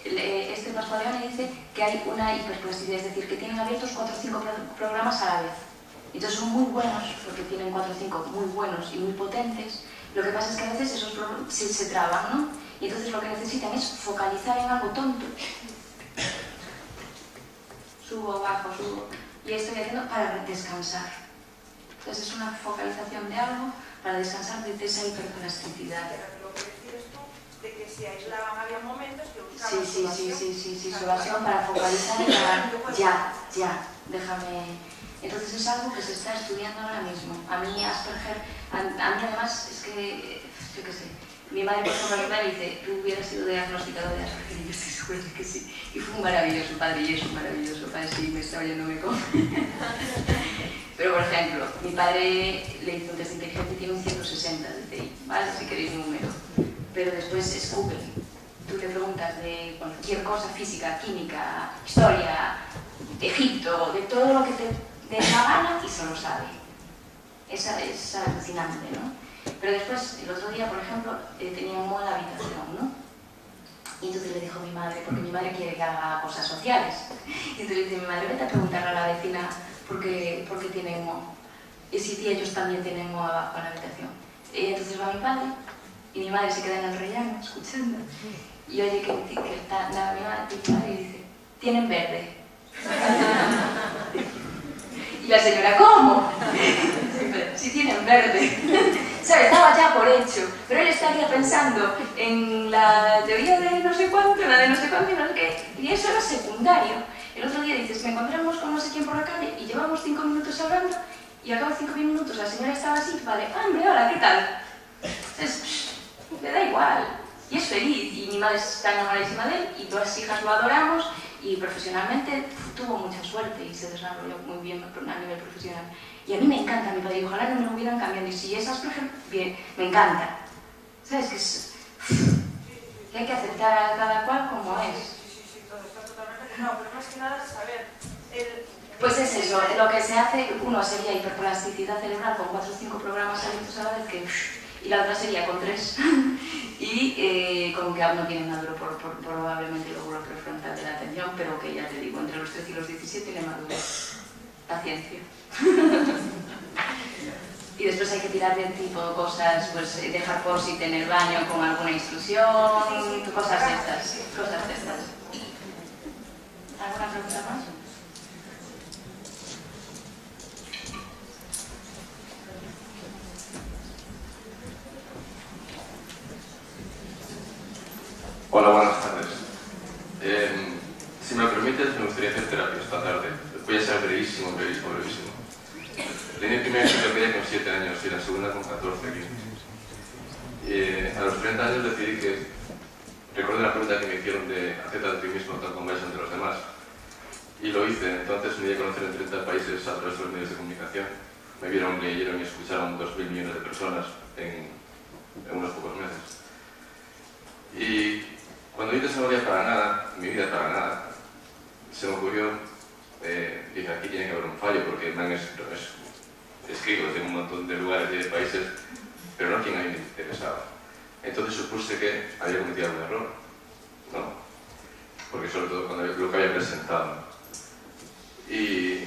este Pascual dice que hay una hiperplasticidad, es decir, que tienen abiertos 4 o 5 programas a la vez. Entonces son muy buenos, porque tienen 4 o 5 muy buenos y muy potentes. Lo que pasa es que a veces esos programas se traban, ¿no? Y entonces lo que necesitan es focalizar en algo tonto. Subo, bajo, subo. Y estoy haciendo para descansar. Entonces es una focalización de algo para descansar de esa hiperplasticidad. Lo que decías tú, de que se aislaban, había momentos que usaban Sí, su evasión para focalizar y para ya, déjame... Entonces es algo que se está estudiando ahora mismo. A mí Asperger, a mí además es que, yo qué sé, mi madre por ejemplo me dice, tú hubieras sido diagnosticado de Asperger, y yo estoy segura que sí. Y fue un maravilloso padre, y es un maravilloso padre, sí, me está oyendo, me come. Pero por ejemplo, mi padre le hizo un test de inteligencia y tiene un 160 de TI, ¿vale? Si queréis un número. Pero después es Google. Tú le preguntas de cualquier cosa física, química, historia, Egipto, de todo lo que te dé la gana y se lo sabe. Es alucinante, ¿no? Pero después, el otro día, por ejemplo, tenía un modo de habitación, ¿no? Y entonces le dijo mi madre, porque mi madre quiere que haga cosas sociales. Y entonces le dice mi madre, vete a preguntarle a la vecina por qué tienen moho. Y si ellos también tienen moho abajo en la habitación. Y entonces va mi padre, y mi madre se queda en el rellano, escuchando. Y oye que está mi madre y dice, tienen verde. Y la señora, ¿cómo? Si tienen verde. ¿Sabes? Estaba ya por hecho, pero él estaría pensando en la teoría de no sé cuánto, la de no sé cuánto y no sé qué, y eso era secundario. El otro día dices, me encontramos con no sé quién por la calle y llevamos 5 minutos hablando y a cabo de 5 minutos la señora estaba así, vale, hombre, hola, ¿qué tal? Entonces, le da igual, y es feliz, y mi madre está enamoradísima de él, y todas las hijas lo adoramos, y profesionalmente tuvo mucha suerte y se desarrolló muy bien a nivel profesional. Y a mí me encanta mi padre, y ojalá no me lo hubieran cambiado, y si esas, por ejemplo, bien, me encanta. ¿Sabes? Que hay que aceptar a cada cual como es. Sí, todo está totalmente... No, pero más que nada es saber... Pues es eso, lo que se hace, uno sería hiperplasticidad cerebral con 4 o 5 programas abiertos a la vez, y la otra sería con 3, y con que aún no tiene maduro probablemente el lóbulo prefrontal de la atención, pero que ya te digo, entre los 13 y los 17 le madura. Paciencia. Y después hay que tirar de tipo cosas, pues dejar por si tener baño con alguna instrucción, cosas de estas. ¿Alguna pregunta más? Hola, buenas tardes. Si me lo permites, me gustaría hacer terapia esta tarde. Voy a ser brevísimo. Tenía el primer enciclopedia con 7 años y la segunda con 14, 15. A los 30 años decidí que... Recuerdo la pregunta que me hicieron de acepta de ti mismo tal como eres entre los demás. Y lo hice. Entonces me di a conocer en 30 países a través de los medios de comunicación. Me vieron, leyeron y escucharon 2.000 millones de personas en unos pocos meses. Y cuando vi que eso no valía para nada, mi vida para nada, se me ocurrió, dije, aquí tiene que haber un fallo, porque me han escrito desde un montón de lugares y de países, pero no quien a mí me interesaba. Entonces supuse que había cometido algún error, ¿no? Porque sobre todo cuando lo que había presentado. Y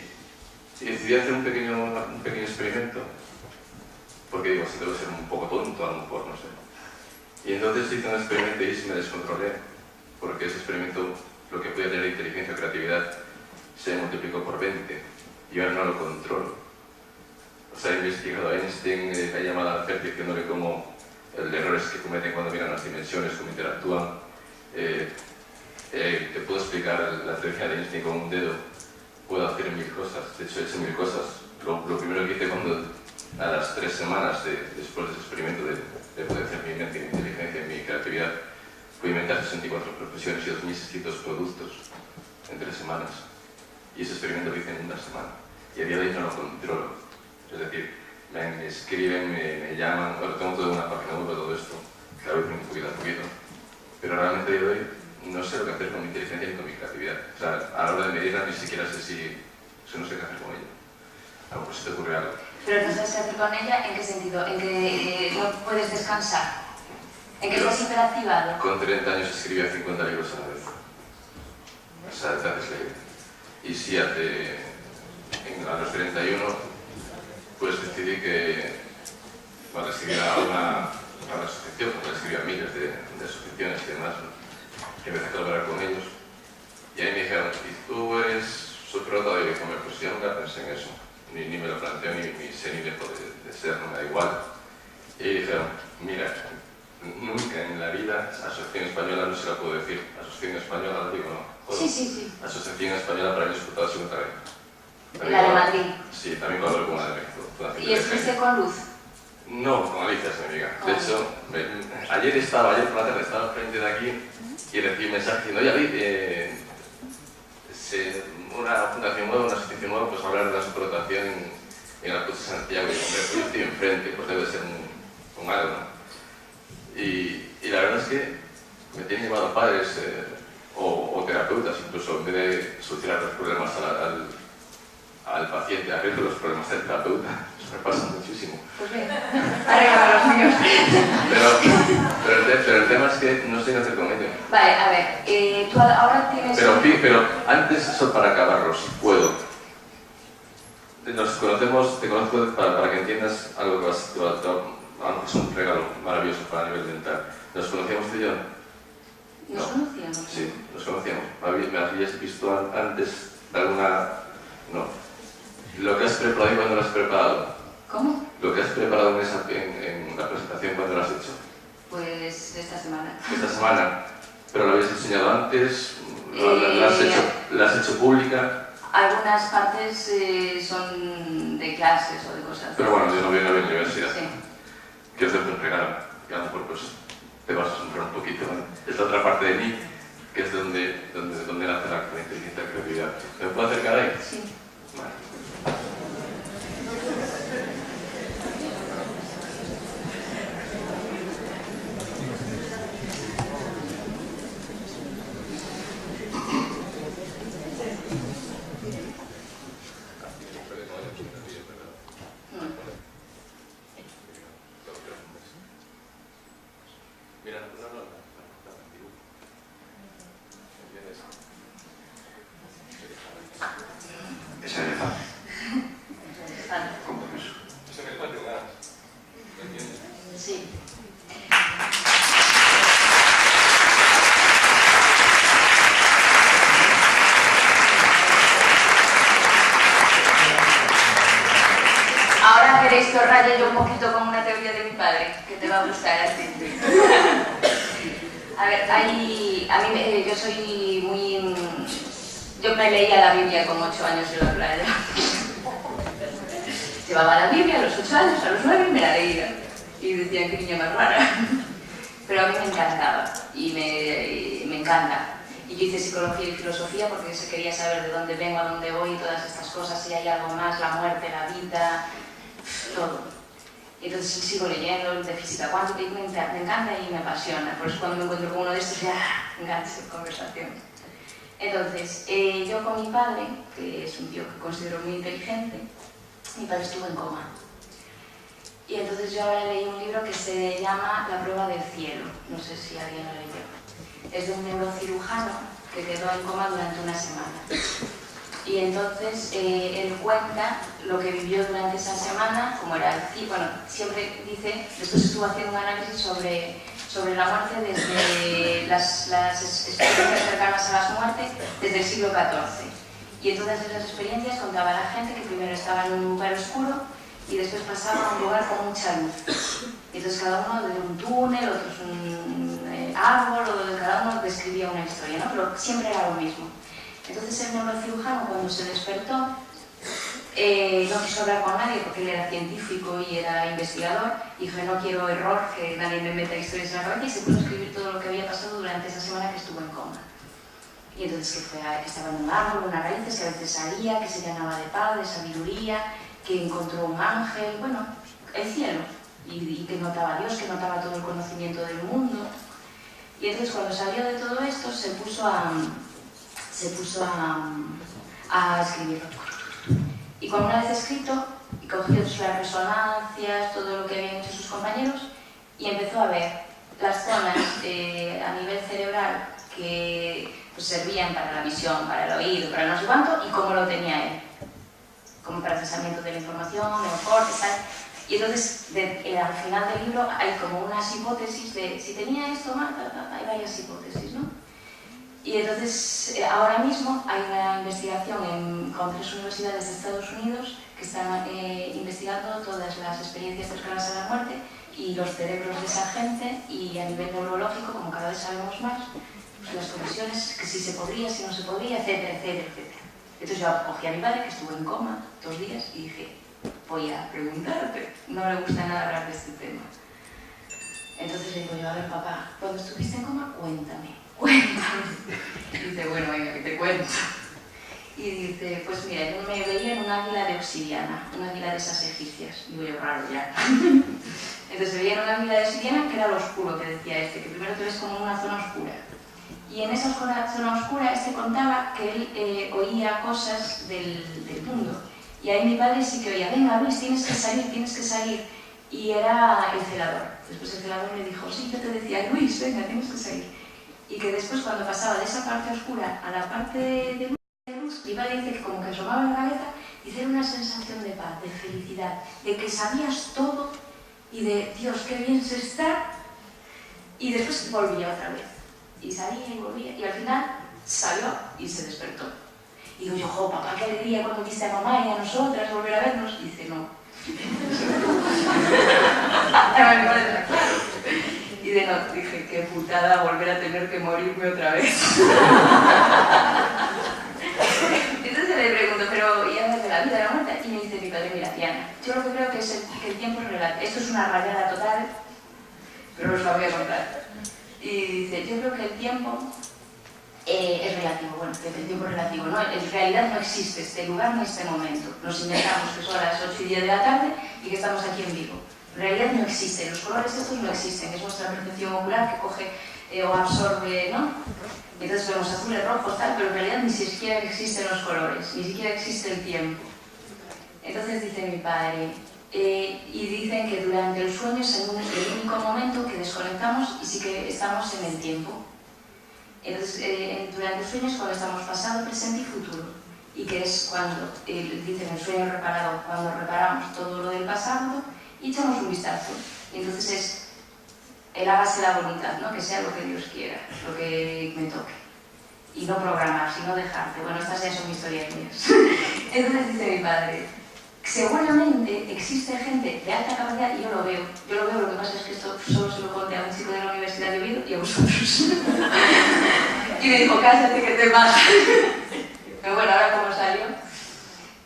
decidí hacer un pequeño experimento, porque digo, si debo ser un poco tonto, a lo mejor, no sé. Y entonces hice un experimento y me descontrolé, porque ese experimento, lo que podía tener inteligencia o creatividad, se multiplicó por 20, y ahora no lo controlo. O sea, he investigado a Einstein, he llamado a la FED diciéndole cómo el errores que cometen cuando miran las dimensiones, cómo interactúan. Te puedo explicar la teoría de Einstein con un dedo, puedo hacer 1000 cosas. De hecho, he hecho 1000 cosas. Lo primero que hice cuando, a las 3 semanas después de ese experimento de potenciar mi mente, mi inteligencia y mi creatividad, fue inventar 64 profesiones y 2600 productos en 3 semanas. Y ese experimento lo hice en 1 semana. Y a día de hoy no lo controlo. Es decir, me escriben, me llaman, bueno, tengo toda una página web de todo esto, que la voy poniendo poquito a poquito. Pero realmente a día de hoy no sé lo que hacer con mi inteligencia ni con mi creatividad. O sea, a la hora de medirla ni siquiera sé si no sé qué hacer con ella. A lo mejor se te ocurre algo. Pero no sabes qué hacer con ella, ¿en qué sentido? ¿En que no puedes descansar? ¿En que estás hiperactivado? Con 30 años escribía 50 libros a la vez. O sea, te haces leer. Y sí, a los 31, pues decidí que para escribir a una asociación, porque escribía miles de asociaciones y demás, ¿no? Que empecé a colaborar con ellos. Y ahí me dijeron, ¿y tú eres subprota de comer? Pues yo nunca pensé en eso. Ni me lo planteo, ni sé ni dejo de ser, no me da igual. Y ahí dijeron, mira, nunca en la vida, Asociación Española, no se la puedo decir, Asociación Española, digo, no. Sí, sí, sí. Asociación Española para Niños Explotados y Contra. La de Madrid. Sí, también colaboré con una de México. ¿Y estuviste con Luz? No, con Alicia, es mi amiga. De hecho, ayer por la tarde, estaba frente de aquí y recibí un mensaje diciendo, oye, una fundación nueva, una asociación nueva, pues hablar de la subrotación en la Cruz de Santiago. Y hombre, pues yo estoy enfrente, pues debe ser un algo, ¿no? Y la verdad es que me tienen llamado padres o terapeutas, incluso en vez de solucionar los problemas al paciente, arreglo los problemas del terapeuta. Eso me pasa muchísimo. Pues bien, arregla los míos. Pero el tema es que no sé qué hacer con ello. Vale, a ver, tú ahora tienes... Pero antes, eso para acabarlo, si puedo. Nos conocemos, te conozco para que entiendas algo que es un regalo maravilloso para nivel mental. ¿Nos conocíamos tú y yo? ¿Nos conocíamos? Sí, nos conocíamos. ¿Me habías visto antes de alguna...? No. ¿Lo que has preparado y cuándo lo has preparado? ¿Cómo? ¿Lo que has preparado en la presentación, cuándo lo has hecho? Pues esta semana. Esta semana. ¿Pero lo habías enseñado antes? ¿La has hecho pública? Algunas partes son de clases o de cosas. Pero bueno, yo no viene a la universidad. Sí. Que os dejo un regalo. Que a lo mejor pues, te vas a asombrar un poquito. ¿Vale? Esta otra parte de mí, que es donde nace la inteligencia y la creatividad. ¿Me puedo acercar ahí? Sí. Vale. Mira, Ese elefante, Vale. con permiso. eso me cuento ganas. ¿Me entiendes? Sí. Ahora queréis que os raye yo un poquito con una teoría de mi padre, que te va a gustar a ti. A ver, yo soy muy... Yo me leía la Biblia con 8 años en la playa. Llevaba la Biblia a los 8 años, a los 9 me la leía. Y decían que niña más rara. Pero a mí me encantaba y me encanta. Y yo hice psicología y filosofía porque quería saber de dónde vengo, a dónde voy y todas estas cosas, si hay algo más, la muerte, la vida, todo. Y entonces sigo leyendo de física cuántica y me encanta y me apasiona. Por eso cuando me encuentro con uno de estos ya engancho conversación. Entonces, yo con mi padre, que es un tío que considero muy inteligente, mi padre estuvo en coma. Y entonces yo ahora leí un libro que se llama La prueba del cielo. No sé si alguien lo leyó. Es de un neurocirujano que quedó en coma durante una semana. Y entonces él cuenta lo que vivió durante esa semana, como era el bueno, siempre dice, después estuvo haciendo un análisis sobre la muerte desde las experiencias cercanas a las muertes desde el siglo XIV. Y en todas esas experiencias contaba a la gente que primero estaba en un lugar oscuro y después pasaba a un lugar con mucha luz. Y entonces cada uno de un túnel, otro es un árbol, cada uno describía una historia, ¿no? Pero siempre era lo mismo. Entonces el neurocirujano, cuando se despertó, no quiso hablar con nadie porque él era científico y era investigador, y dijo: no quiero error, que nadie me meta historias en la cabeza, y se puso a escribir todo lo que había pasado durante esa semana que estuvo en coma. Y entonces que estaba en un árbol, unas raíces, que a veces salía, que se llenaba de paz, de sabiduría, que encontró un ángel, bueno, el cielo, y que notaba a Dios, que notaba todo el conocimiento del mundo. Y entonces cuando salió de todo esto se puso a escribirlo. Y cuando una vez escrito, y cogió las resonancias, todo lo que habían hecho sus compañeros, y empezó a ver las zonas a nivel cerebral que pues, servían para la visión, para el oído, para el no sé cuánto, y cómo lo tenía él, como procesamiento de la información, neocortes, tal. Y entonces, al final del libro hay como unas hipótesis de si tenía esto mal, hay varias hipótesis, ¿no? Y entonces, ahora mismo hay una investigación con 3 universidades de Estados Unidos que están investigando todas las experiencias cercanas a la muerte y los cerebros de esa gente, y a nivel neurológico, como cada vez sabemos más, pues las conexiones, que si se podría, si no se podría, etcétera, etcétera, etcétera. Entonces yo cogí a mi padre, que estuvo en coma 2 días, y dije: voy a preguntarte, no me gusta nada hablar de este tema. Entonces le digo yo: a ver, papá, cuando estuviste en coma, cuéntame. Y dice: bueno, venga, que te cuento. Y dice: pues mira, yo me veía en un águila de obsidiana, una águila de esas egipcias. Digo yo: raro ya. Entonces veía en una águila de obsidiana, que era lo oscuro, que decía que primero te ves como en una zona oscura. Y en esa zona oscura contaba que él oía cosas del mundo. Y ahí mi padre sí que oía: venga Luis, tienes que salir. Y era el celador. Después el celador le dijo: sí, yo te decía, Luis, venga, tienes que salir. Y que después, cuando pasaba de esa parte oscura a la parte de luz, mi padre dice que como que asomaba la cabeza, dice: era una sensación de paz, de felicidad, de que sabías todo y de Dios, qué bien se está. Y después volvía otra vez. Y salía y volvía. Y al final salió y se despertó. Y digo yo: jo, papá, qué alegría cuando viste a mamá y a nosotras volver a vernos. Y dice: no. Y de no, dije: qué putada volver a tener que morirme otra vez. Entonces le pregunto: pero ¿y hablas de la vida, de la muerte? Y me dice mi padre: mira, Diana, yo lo que creo que es que el tiempo es relativo. Esto es una rayada total, pero os la voy a contar. Y dice: yo creo que el tiempo es relativo. Bueno, el tiempo es relativo, ¿no? En realidad no existe este lugar ni este momento. Nos inventamos que son las 8:10 de la tarde y que estamos aquí en vivo. En realidad no existen, los colores estos no existen, es nuestra percepción ocular que coge o absorbe, ¿no? Entonces vemos azules, rojos, tal, pero en realidad ni siquiera existen los colores, ni siquiera existe el tiempo. Entonces dice mi padre, y dicen que durante el sueño es el único momento que desconectamos y sí que estamos en el tiempo. Entonces, durante el sueño es cuando estamos pasado, presente y futuro, y que es cuando, dicen el sueño reparado, cuando reparamos todo lo del pasado y echamos un vistazo. Y entonces es el hágase la voluntad, ¿no? Que sea lo que Dios quiera, lo que me toque. Y no programar, sino dejarte. Bueno, estas ya son historias mías. Entonces dice mi padre, seguramente existe gente de alta capacidad, y yo lo veo, lo que pasa es que esto solo se lo conté a un chico de la Universidad de Oviedo y a vosotros. Y me dijo: cállate que te mato. Pero bueno, ahora como salió.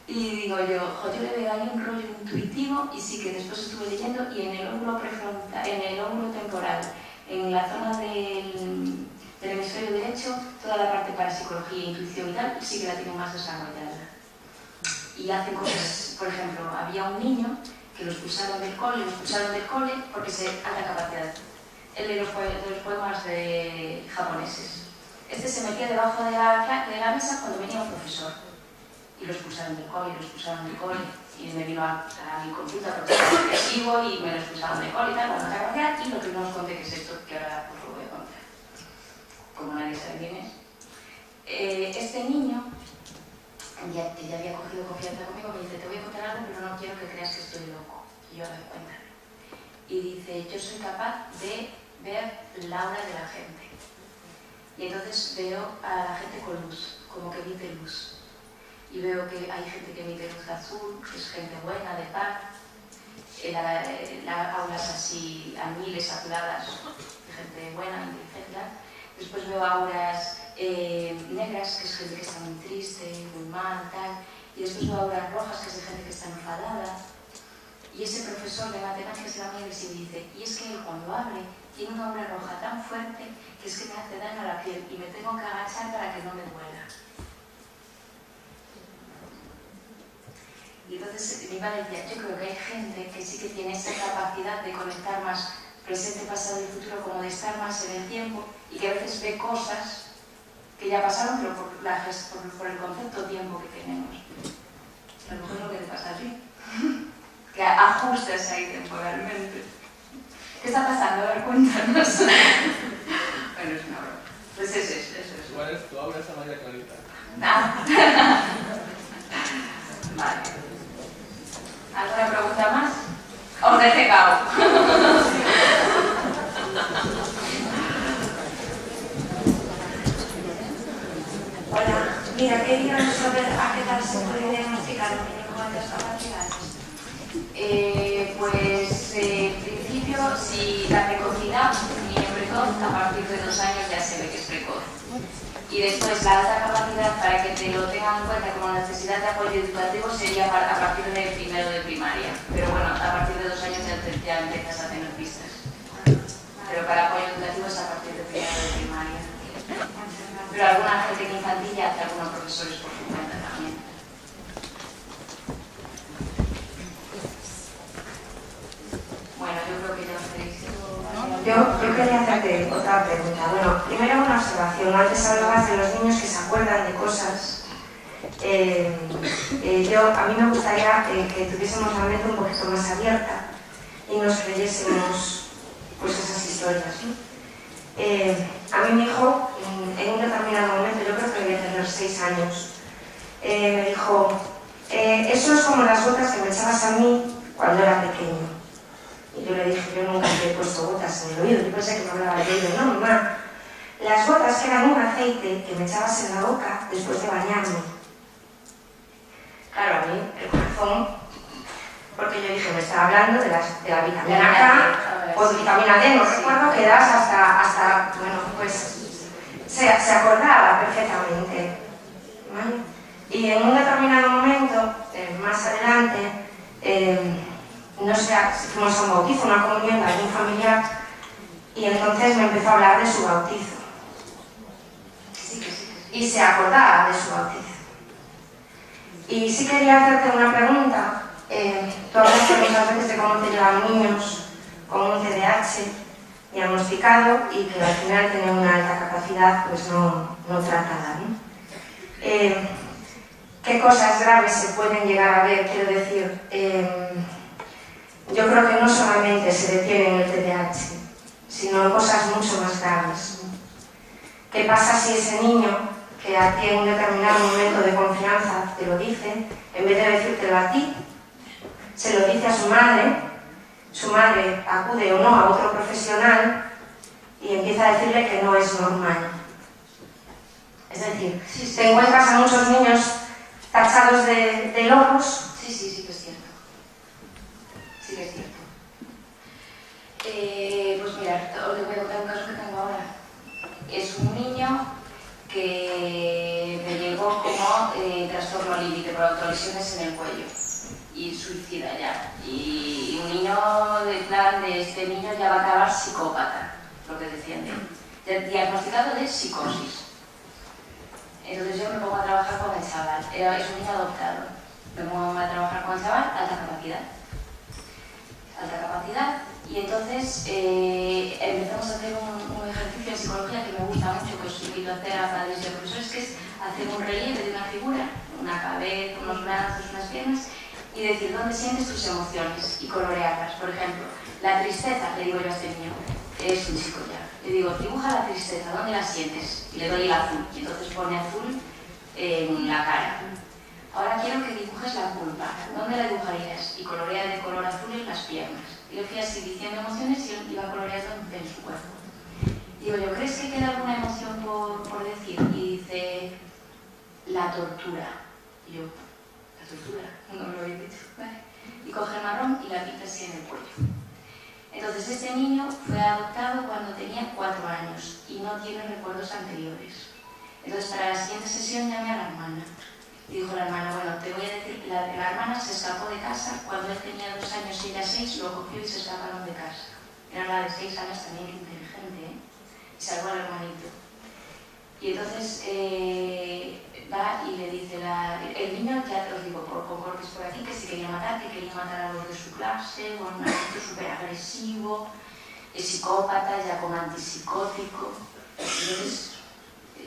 Y digo yo: jo, yo le veo ahí un rollo intuitivo, y sí que después estuve leyendo, y en el lóbulo prefrontal, en el lóbulo temporal, en la zona del hemisferio derecho, toda la parte para psicología e intuición y tal, sí que la tiene más desarrollada. Y hacen cosas, por ejemplo, había un niño que lo expulsaron del cole porque alta capacidad. Él de los poemas japoneses. Este se metía debajo de la mesa cuando venía un profesor. Y lo expulsaron del cole, y me vino a mi consulta porque estaba agresivo y me lo expulsaron del cole y tal, alta capacidad. Y lo que no os conté, que es esto, que ahora os lo voy a contar. Como nadie sabe quién es. Este niño, que ya había cogido confianza conmigo, me dice: te voy a contar algo, pero no quiero que creas que estoy loco. Y yo: a ver, cuéntame. Y dice: yo soy capaz de ver la aura de la gente. Y entonces veo a la gente con luz, como que emite luz. Y veo que hay gente que emite luz azul, que es gente buena, de paz. Auras así, a miles, azuladas, de gente buena, inteligente. Después veo auras negras, que es gente que está muy triste, muy mal, tal, y después veo auras rojas, que es de gente que está enfadada. Y ese profesor de matemáticas era muy agresivo y dice, y es que él cuando abre tiene una aura roja tan fuerte que es que me hace daño a la piel y me tengo que agachar para que no me duela. Y entonces mi padre decía, yo creo que hay gente que sí que tiene esa capacidad de conectar más presente, pasado y futuro, como de estar más en el tiempo, y que a veces ve cosas que ya pasaron, pero por el concepto de tiempo que tenemos. A lo mejor es lo que te pasa a ti. Que ajustes ahí temporalmente. ¿Qué está pasando? A ver, cuéntanos. Bueno, es una broma. Pues eso es. ¿Cuál es tu obra esa María Clarita? Vale. ¿Alguna pregunta más? Os dejé cao. Hola, mira, quería saber a qué tal se puede diagnosticar un niño con altas capacidades. Pues en principio, si la precocidad, un niño precoz, a partir de 2 años ya se ve que es precoz. Y después la alta capacidad, para que te lo tengan en cuenta como necesidad de apoyo educativo, sería a partir de primero de primaria. Pero bueno, a partir de 2 años ya empiezas a tener pistas. Pero para apoyo educativo es a partir de primero de primaria. Pero alguna gente en infantil ya hace algunos profesores por su cuenta también. Bueno, yo creo que ya os tenéis todo, ¿no? Yo quería hacerte otra pregunta. Bueno, primero una observación. Antes hablabas de los niños que se acuerdan de cosas. A mí me gustaría que tuviésemos la mente un poquito más abierta y nos creyésemos pues esas historias, ¿no? A mí mi hijo, en un determinado momento, yo creo que debía tener 6 años, me dijo, eso es como las gotas que me echabas a mí cuando era pequeño. Y yo le dije, yo nunca te he puesto gotas en el oído, yo pensé que me hablaba de ello. No, mamá, las gotas eran un aceite que me echabas en la boca después de bañarme. Claro, a mí el corazón, porque yo dije, me estaba hablando de la vitamina K o de vitamina D, no recuerdo, que das hasta bueno, pues se acordaba perfectamente, ¿vale? Y en un determinado momento, más adelante, no sé, fuimos a un bautizo, una comunión de algún familiar, y entonces me empezó a hablar de su bautizo. Y se acordaba de su bautizo. Y sí quería hacerte una pregunta. Tú hablaste muchas veces de cómo te llevan niños con un TDAH diagnosticado y que al final tienen una alta capacidad pues no tratada, ¿no? ¿Qué cosas graves se pueden llegar a ver? Quiero decir, yo creo que no solamente se detiene en el TDAH, sino cosas mucho más graves, ¿no? ¿Qué pasa si ese niño, que a ti en un determinado momento de confianza te lo dice, en vez de decírtelo a ti, se lo dice a su madre acude o no a otro profesional y empieza a decirle que no es normal? Es decir, te encuentras a muchos niños tachados de locos. Sí que es cierto. Sí que es cierto. Pues mira, os voy a contar un caso que tengo ahora. Es un niño que me llegó como trastorno límite por autolesiones en el cuello y suicida ya. Y un niño de plan de este niño ya va a acabar psicópata, lo que decían de él. Diagnosticado de psicosis. Entonces yo me pongo a trabajar con el chaval. Es un niño adoptado. Me pongo a trabajar con el chaval, alta capacidad. Y entonces empezamos a hacer un ejercicio de psicología que me gusta mucho, que os invito a hacer a padres y a profesores, que es hacer un relieve de una figura, una cabeza, unos brazos, unas piernas, y decir dónde sientes tus emociones y colorearlas. Por ejemplo, la tristeza, le digo yo a este niño, es un chico ya, le digo, dibuja la tristeza, ¿dónde la sientes? Y le doy el azul, y entonces pone azul en la cara. Ahora quiero que dibujes la culpa, ¿dónde la dibujarías? Y colorea de color azul en las piernas. Y yo fui así diciendo emociones y él iba coloreando en su cuerpo. Digo yo, ¿crees que queda alguna emoción por decir? Y dice, la tortura. Y yo, ¿la tortura? No me lo había dicho. Vale. Y coge el marrón y la pinta así en el cuello. Entonces este niño fue adoptado cuando tenía 4 años y no tiene recuerdos anteriores. Entonces, para la siguiente sesión llamé a la hermana. Y dijo la hermana, bueno, te voy a decir, la hermana se escapó de casa cuando él tenía 2 años y ella 6, lo cogió y se escaparon de casa. Era la de 6 años también inteligente, ¿eh? Y salvó al hermanito. Y entonces va y le dice, el niño, ya te os digo, con cortes por aquí, que se quería matar, a los de su clase, un adulto súper agresivo, psicópata, ya con antipsicótico. Entonces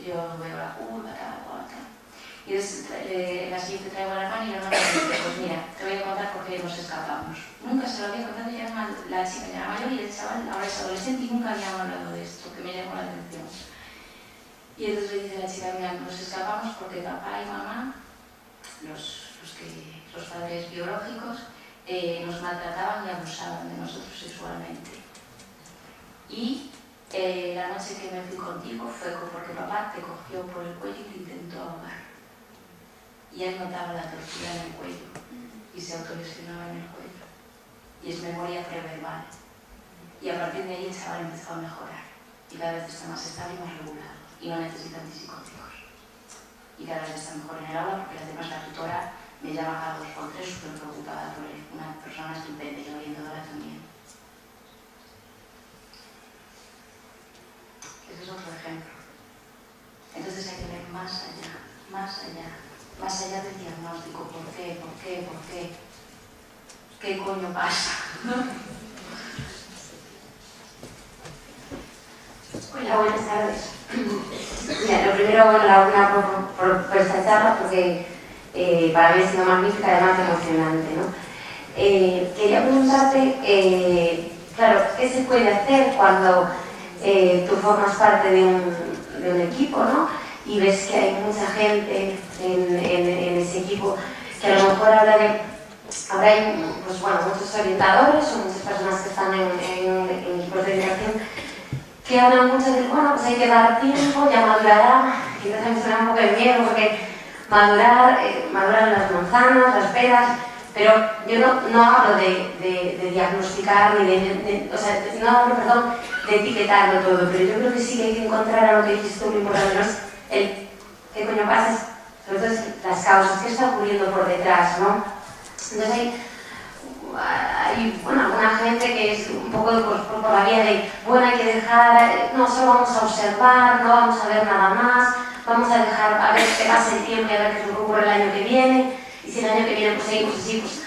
yo veo la curva, tal. Y la siguiente traigo a la hermana y la hermana me dice, pues mira, te voy a contar por qué nos escapamos. Nunca se lo había contado, ya la chica ya era mayor y el chaval ahora es adolescente y nunca habíamos hablado de esto, que me llamó la atención. Y entonces le dice la chica, mira, nos escapamos porque papá y mamá, los padres biológicos, nos maltrataban y abusaban de nosotros sexualmente. Y la noche que me fui contigo fue porque papá te cogió por el cuello y te intentó ahogar. Y él notaba la tortura en el cuello y se autolesionaba en el cuello. Y es memoria preverbal. Y a partir de ahí el chaval empezó a mejorar. Y cada vez está más estable y más regulado. Y no necesita antipsicóticos. Y cada vez está mejor en el aula porque además la tutora me llama cada 2 por 3 súper preocupada por él. Una persona estupenda, yo viéndola también. Ese es otro ejemplo. Entonces hay que ver más allá del diagnóstico. ¿Por qué? ¿Qué coño pasa? Hola, buenas tardes. Mira, lo primero, bueno, la una por esta charla, porque para mí ha sido magnífica y además emocionante, ¿no? Quería preguntarte, claro, ¿qué se puede hacer cuando tú formas parte de un equipo, ¿no? Y ves que hay mucha gente en ese equipo que a lo mejor ahora hay pues, bueno, muchos orientadores o muchas personas que están en equipos de orientación que hablan mucho de, bueno, pues hay que dar tiempo, ya madurará, y entonces me da un poco de miedo porque maduran las manzanas, las peras, pero yo no hablo de diagnosticar ni o sea, no hablo, perdón, de etiquetarlo todo, pero yo creo que sí que hay que encontrar a lo que dices tú, lo importante no es el qué coño pasa, sobre todo es las causas, qué está ocurriendo por detrás, ¿no? Entonces hay bueno, alguna gente que es un poco pues, por la vía de, bueno, hay que dejar, no, solo vamos a observar, no vamos a ver nada más, vamos a dejar a ver qué pasa el tiempo y a ver qué es lo que ocurre el año que viene, y si el año que viene pues seguimos así, pues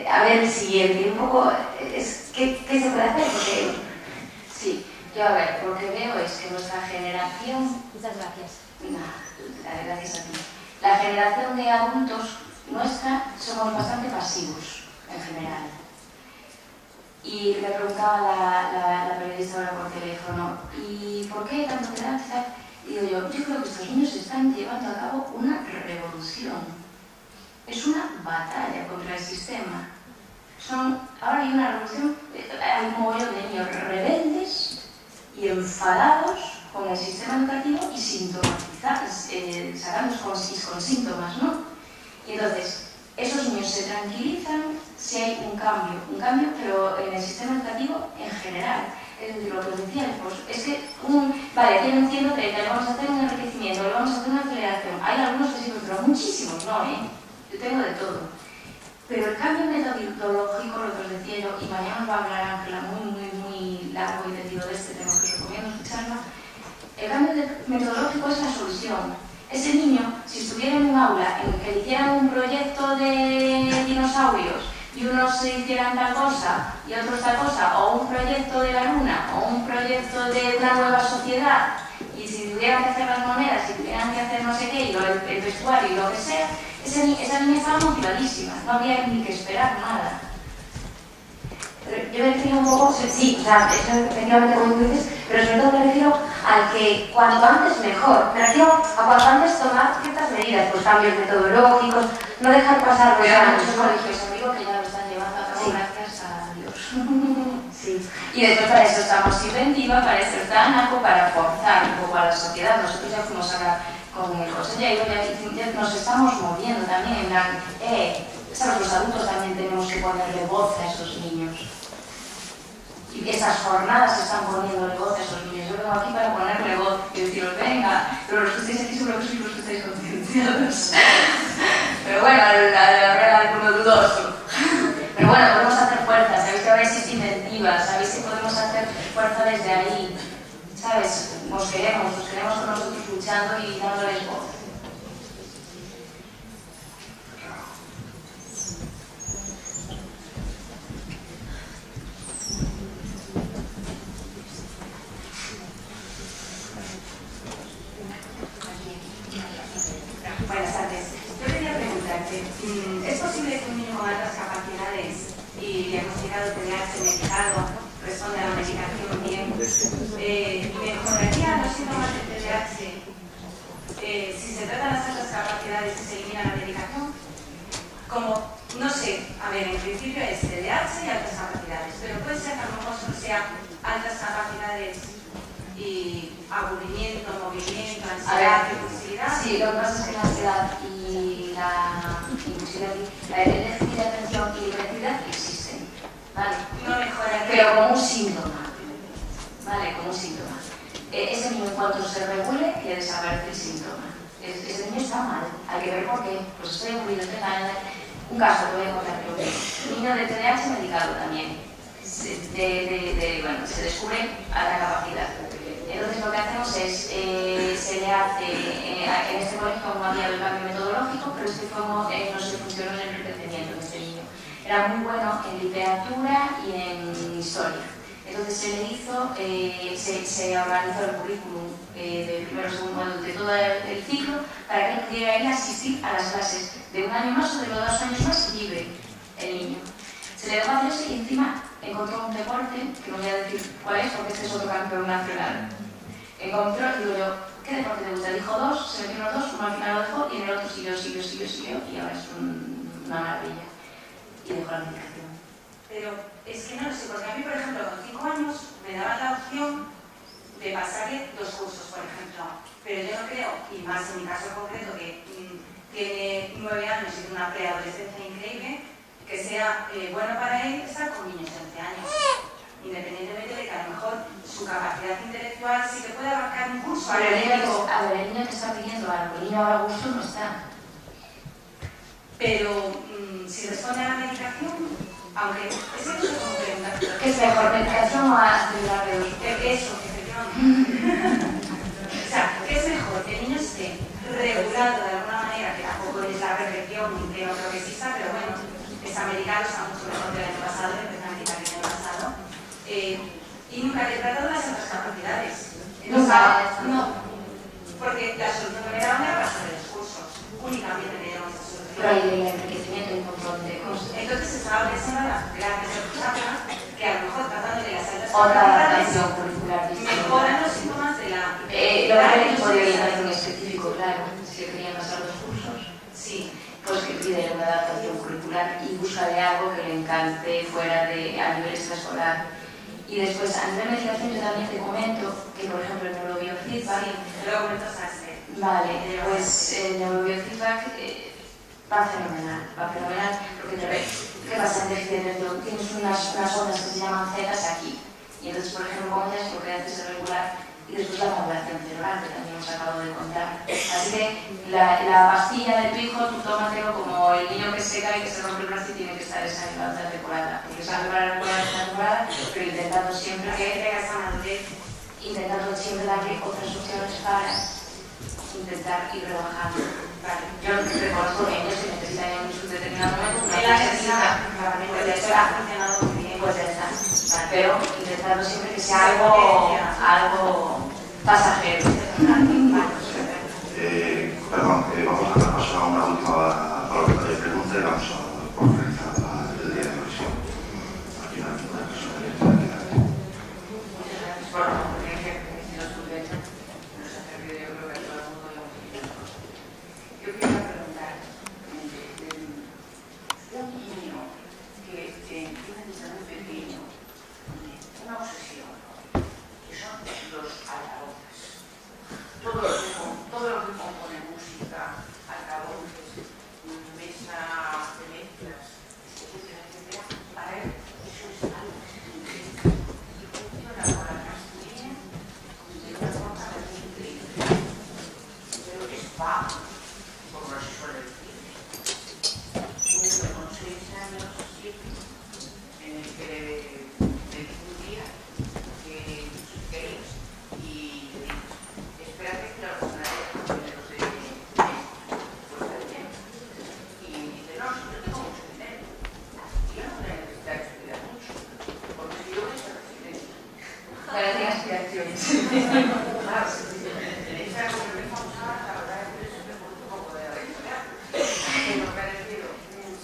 a ver el siguiente, y un poco, ¿qué se puede hacer? Porque sí, yo a ver, lo que veo es que nuestra generación... Muchas gracias. Gracias a ti. La generación de adultos nuestra somos bastante pasivos en general. Y le preguntaba la periodista ahora por teléfono, ¿y por qué tanto te dan? Y digo yo creo que estos niños están llevando a cabo una revolución. Es una batalla contra el sistema. Ahora hay una revolución, hay un montón de niños rebeldes y enfadados con el sistema educativo y sacando con síntomas, ¿no? Y entonces, esos niños se tranquilizan si hay un cambio, pero en el sistema educativo en general. Es decir, lo que os decía, pues, es que, vale, tienen 130, le vamos a hacer un enriquecimiento, le vamos a hacer una aceleración. Hay algunos que sí, pero muchísimos, ¿no? Yo tengo de todo. Pero el cambio metodológico, lo que os decía yo, y mañana os va a hablar Ángela muy largo y tendido de este tema que os recomiendo escucharla, el cambio metodológico es la solución. Ese niño, si estuviera en un aula en el que le hicieran un proyecto de dinosaurios y unos hicieran tal cosa y otros tal cosa, o un proyecto de la luna, o un proyecto de una nueva sociedad, y si tuvieran que hacer las monedas, si tuvieran que hacer no sé qué, y el vestuario y lo que sea, esa niña estaba motivadísima, no había ni que esperar nada. Yo me refiero un poco, sí, o sea, eso efectivamente como tú dices, pero sobre todo me refiero al que cuanto antes mejor. Me refiero a cuanto antes tomar ciertas medidas, pues cambios metodológicos, no dejar pasar los Pero hay años. muchos colegios amigos que ya lo están llevando a cabo, sí, gracias a Dios. Sí. Y después para eso estamos inventiva, para eso está ANACO, para forzar un poco a la sociedad. Nosotros ya fuimos a hablar con el José Jairo, ya nos estamos moviendo también en plan, ¿sabes? Los adultos también tenemos que ponerle voz a esos niños. Y esas jornadas se están poniéndole voz a esos niños. Yo vengo aquí para ponerle voz y deciros, venga, pero los que estáis aquí seguro que sois los que estáis concienciados. Pero bueno, la verdad es como dudoso. Pero bueno, podemos hacer fuerza, sabéis que ahora existe inventiva, sabéis que podemos hacer fuerza desde ahí, ¿sabes? Os queremos con nosotros luchando y dándoles voz. Buenas tardes. Yo quería preguntarte, ¿es posible que un niño con altas capacidades y diagnosticado TDAH medicado responda a la medicación bien? ¿Mejoraría los síntomas de TDAH si se tratan las altas capacidades y se elimina la medicación? Como, no sé, a ver, en principio es TDAH y altas capacidades, pero puede ser que a lo mejor solo sea altas capacidades y aburrimiento, movimiento, ansiedad, impulsividad. Sí, lo que pasa es que la ansiedad y la impulsividad, el déficit de atención y hiperactividad existen, ¿vale? No mejoraría. Pero como un síntoma, ¿vale? Como un síntoma. Ese niño, en cuanto se regule, le desaparece el síntoma. Ese niño está mal, hay que ver por qué. Pues estoy aburrido, estoy mal. Un caso, te voy a contar yo. Un niño de TDAH medicado también. Bueno, se descubre alta capacidad. Entonces lo que hacemos es, se le hace, en este colegio no había el cambio metodológico, pero este fue no se funcionó en el enriquecimiento de este niño. Era muy bueno en literatura y en historia. Entonces se le hizo, se organizó el currículum de primero, segundo año, de todo el ciclo, para que él pudiera ir a asistir a las clases de un año más o de los 2 años más libre, el niño. Se le dejó hacer eso y encima encontró un deporte, que no voy a decir cuál es, porque este es otro campeón nacional. Encontró, digo yo, ¿qué deporte te gusta? Dijo 2, se metió los 2, uno al final lo dejó y en el otro siguió, y ahora es una maravilla. Y dejó la medicación. Pero es que no lo sé, porque a mí, por ejemplo, con 5 años me daban la opción de pasarle 2 cursos, por ejemplo. Pero yo no creo, y más en mi caso concreto, que tiene 9 años y tiene una preadolescencia increíble, que sea bueno para él estar con niños de 11 años. Independientemente de que a lo mejor su capacidad intelectual sí que puede abarcar un curso. Pero el niño que está pidiendo algo, el niño ahora gusto no está. Pero si responde a la medicación, aunque es que no sé cómo preguntar. ¿Qué es mejor, medicación o actividad de uso? Eso, efectivamente. O sea, ¿qué es mejor? Que el niño esté regulado de alguna manera, que tampoco es la perfección, que no creo que exista, pero bueno, está medicado, está mucho mejor que el año pasado, empezó a medicar el año pasado. Y nunca le he tratado las otras capacidades. No, porque la solución que me daban era pasar los cursos. Únicamente me dieron esa solución. Pero hay el enriquecimiento y un montón de cosas. Entonces estaba pensando en la que a lo mejor tratándole las altas Otra capacidades adaptación curricular distinta. mejoran los síntomas de la... Lo que hay es por orientación específico, claro. Si querían pasar los cursos, Sí. pues que piden una adaptación curricular y búscale algo que le encante fuera de a nivel extraescolar. Y después, a nivel de medicación, yo también te comento que, por ejemplo, el neurobiofeedback... Sí, luego comentas a este. Vale, pues el neurobiofeedback va fenomenal, porque ¿qué pasa en déficit de atención? Tienes unas ondas que se llaman zetas aquí. Y entonces, por ejemplo, con ellas lo que haces es regular y después la modulación cerebral, que también os acabo de contar. Así que la pastilla de tu hijo, tú tómatelo como el niño que se cae y que se rompe el brazo y tiene que estar esa temporada. Porque se va a preparar esta temporada, pero intentando siempre darle otras opciones para intentar ir rebajando. Vale. Yo reconozco que ellos que necesitan en un determinado momento una ha funcionado muy bien. pues ya está. Vale. Pero intentando siempre que sea algo pasajero. Perdón, vamos a dar paso a una última pregunta y vamos a organizar el día de revisión. Aquí no hay ninguna persona que quiera quedar. Muchas gracias por la oportunidad que nos tuviera. Nos ha servido, yo creo que a todo el mundo lo hemos visto. Yo quería preguntar, un niño que empieza desde muy pequeño, una obsesión, que son los altavoces.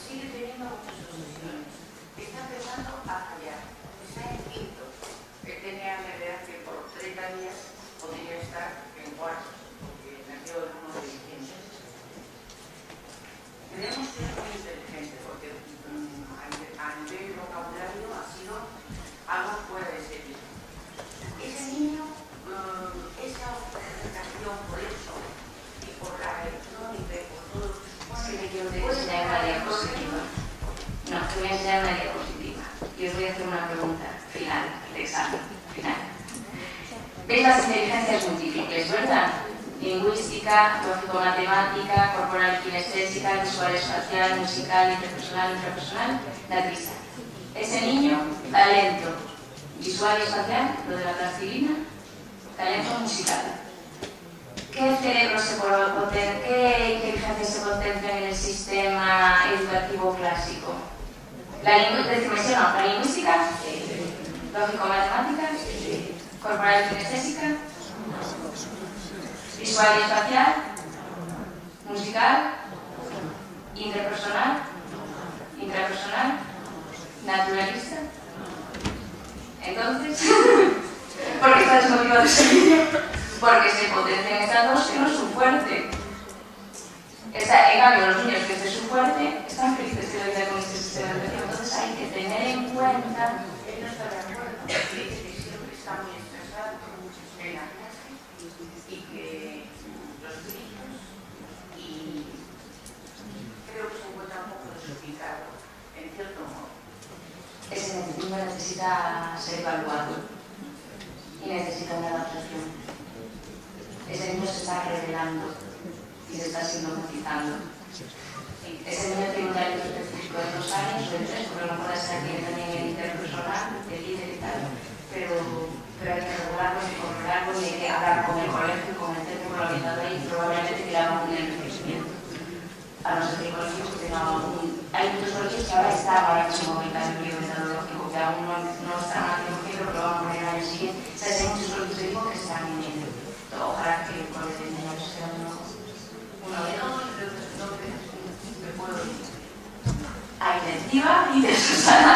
Sigue teniendo muchas soluciones. Está empezando a fallar. Está en quinto. Tenía la idea que por 30 días podría estar en cuarto, porque nació el 1 de diciembre. Debemos ser muy inteligentes, porque a nivel vocabulario ha sido algo fuera de serie. Ese niño, esa educación por eso y por la electrónica y por todo, Sí, te quiero enseñar una diapositiva. No, te voy a enseñar una diapositiva. Y os voy a hacer una pregunta final, de examen final. ¿Veis las inteligencias múltiples, verdad? Lingüística, lógico-matemática, corporal kinestésica, visual espacial, musical, interpersonal, intrapersonal, datrisa. Ese niño, talento visual y espacial, lo de la plastilina, talento musical. ¿Qué cerebro se potencia, qué inteligencia se potencia en el sistema educativo clásico? La lingüística, lógico-matemática, corporal kinestésica, visual y espacial, musical, interpersonal, intrapersonal, naturalista. Entonces, ¿por qué está desmotivado ese niño? Porque se potencian estas dos que no es su fuerte. En cambio, los niños que este es su fuerte están felices de la vida con este sistema educativo. Entonces hay que tener en cuenta. él no está de acuerdo, dice que siempre está muy estresado en la clase y que los gritos, y creo que se encuentra un poco desubicado, en cierto modo. Ese niño necesita ser evaluado y necesita una adaptación. Ese niño se está revelando y se está sintomatizando. Ese niño tiene un talento específico de 2 años o de 3, porque no puede ser que también el interpersonal, el líder y tal, pero hay que regularlo y controlarlo y hay que hablar con el colegio y con el centro, con la orientadora y probablemente que le haga un enriquecimiento. A no ser que el colegio tenga hay muchos colegios que ahora están ahora mismo en el cambio metodológico, que aún no están haciendo ejemplo, pero van a poner el año siguiente. O sea, hay muchos colegios que digo que están en ello. Ojalá que el colegio de niños sea uno de los. A Inventiva y de Susana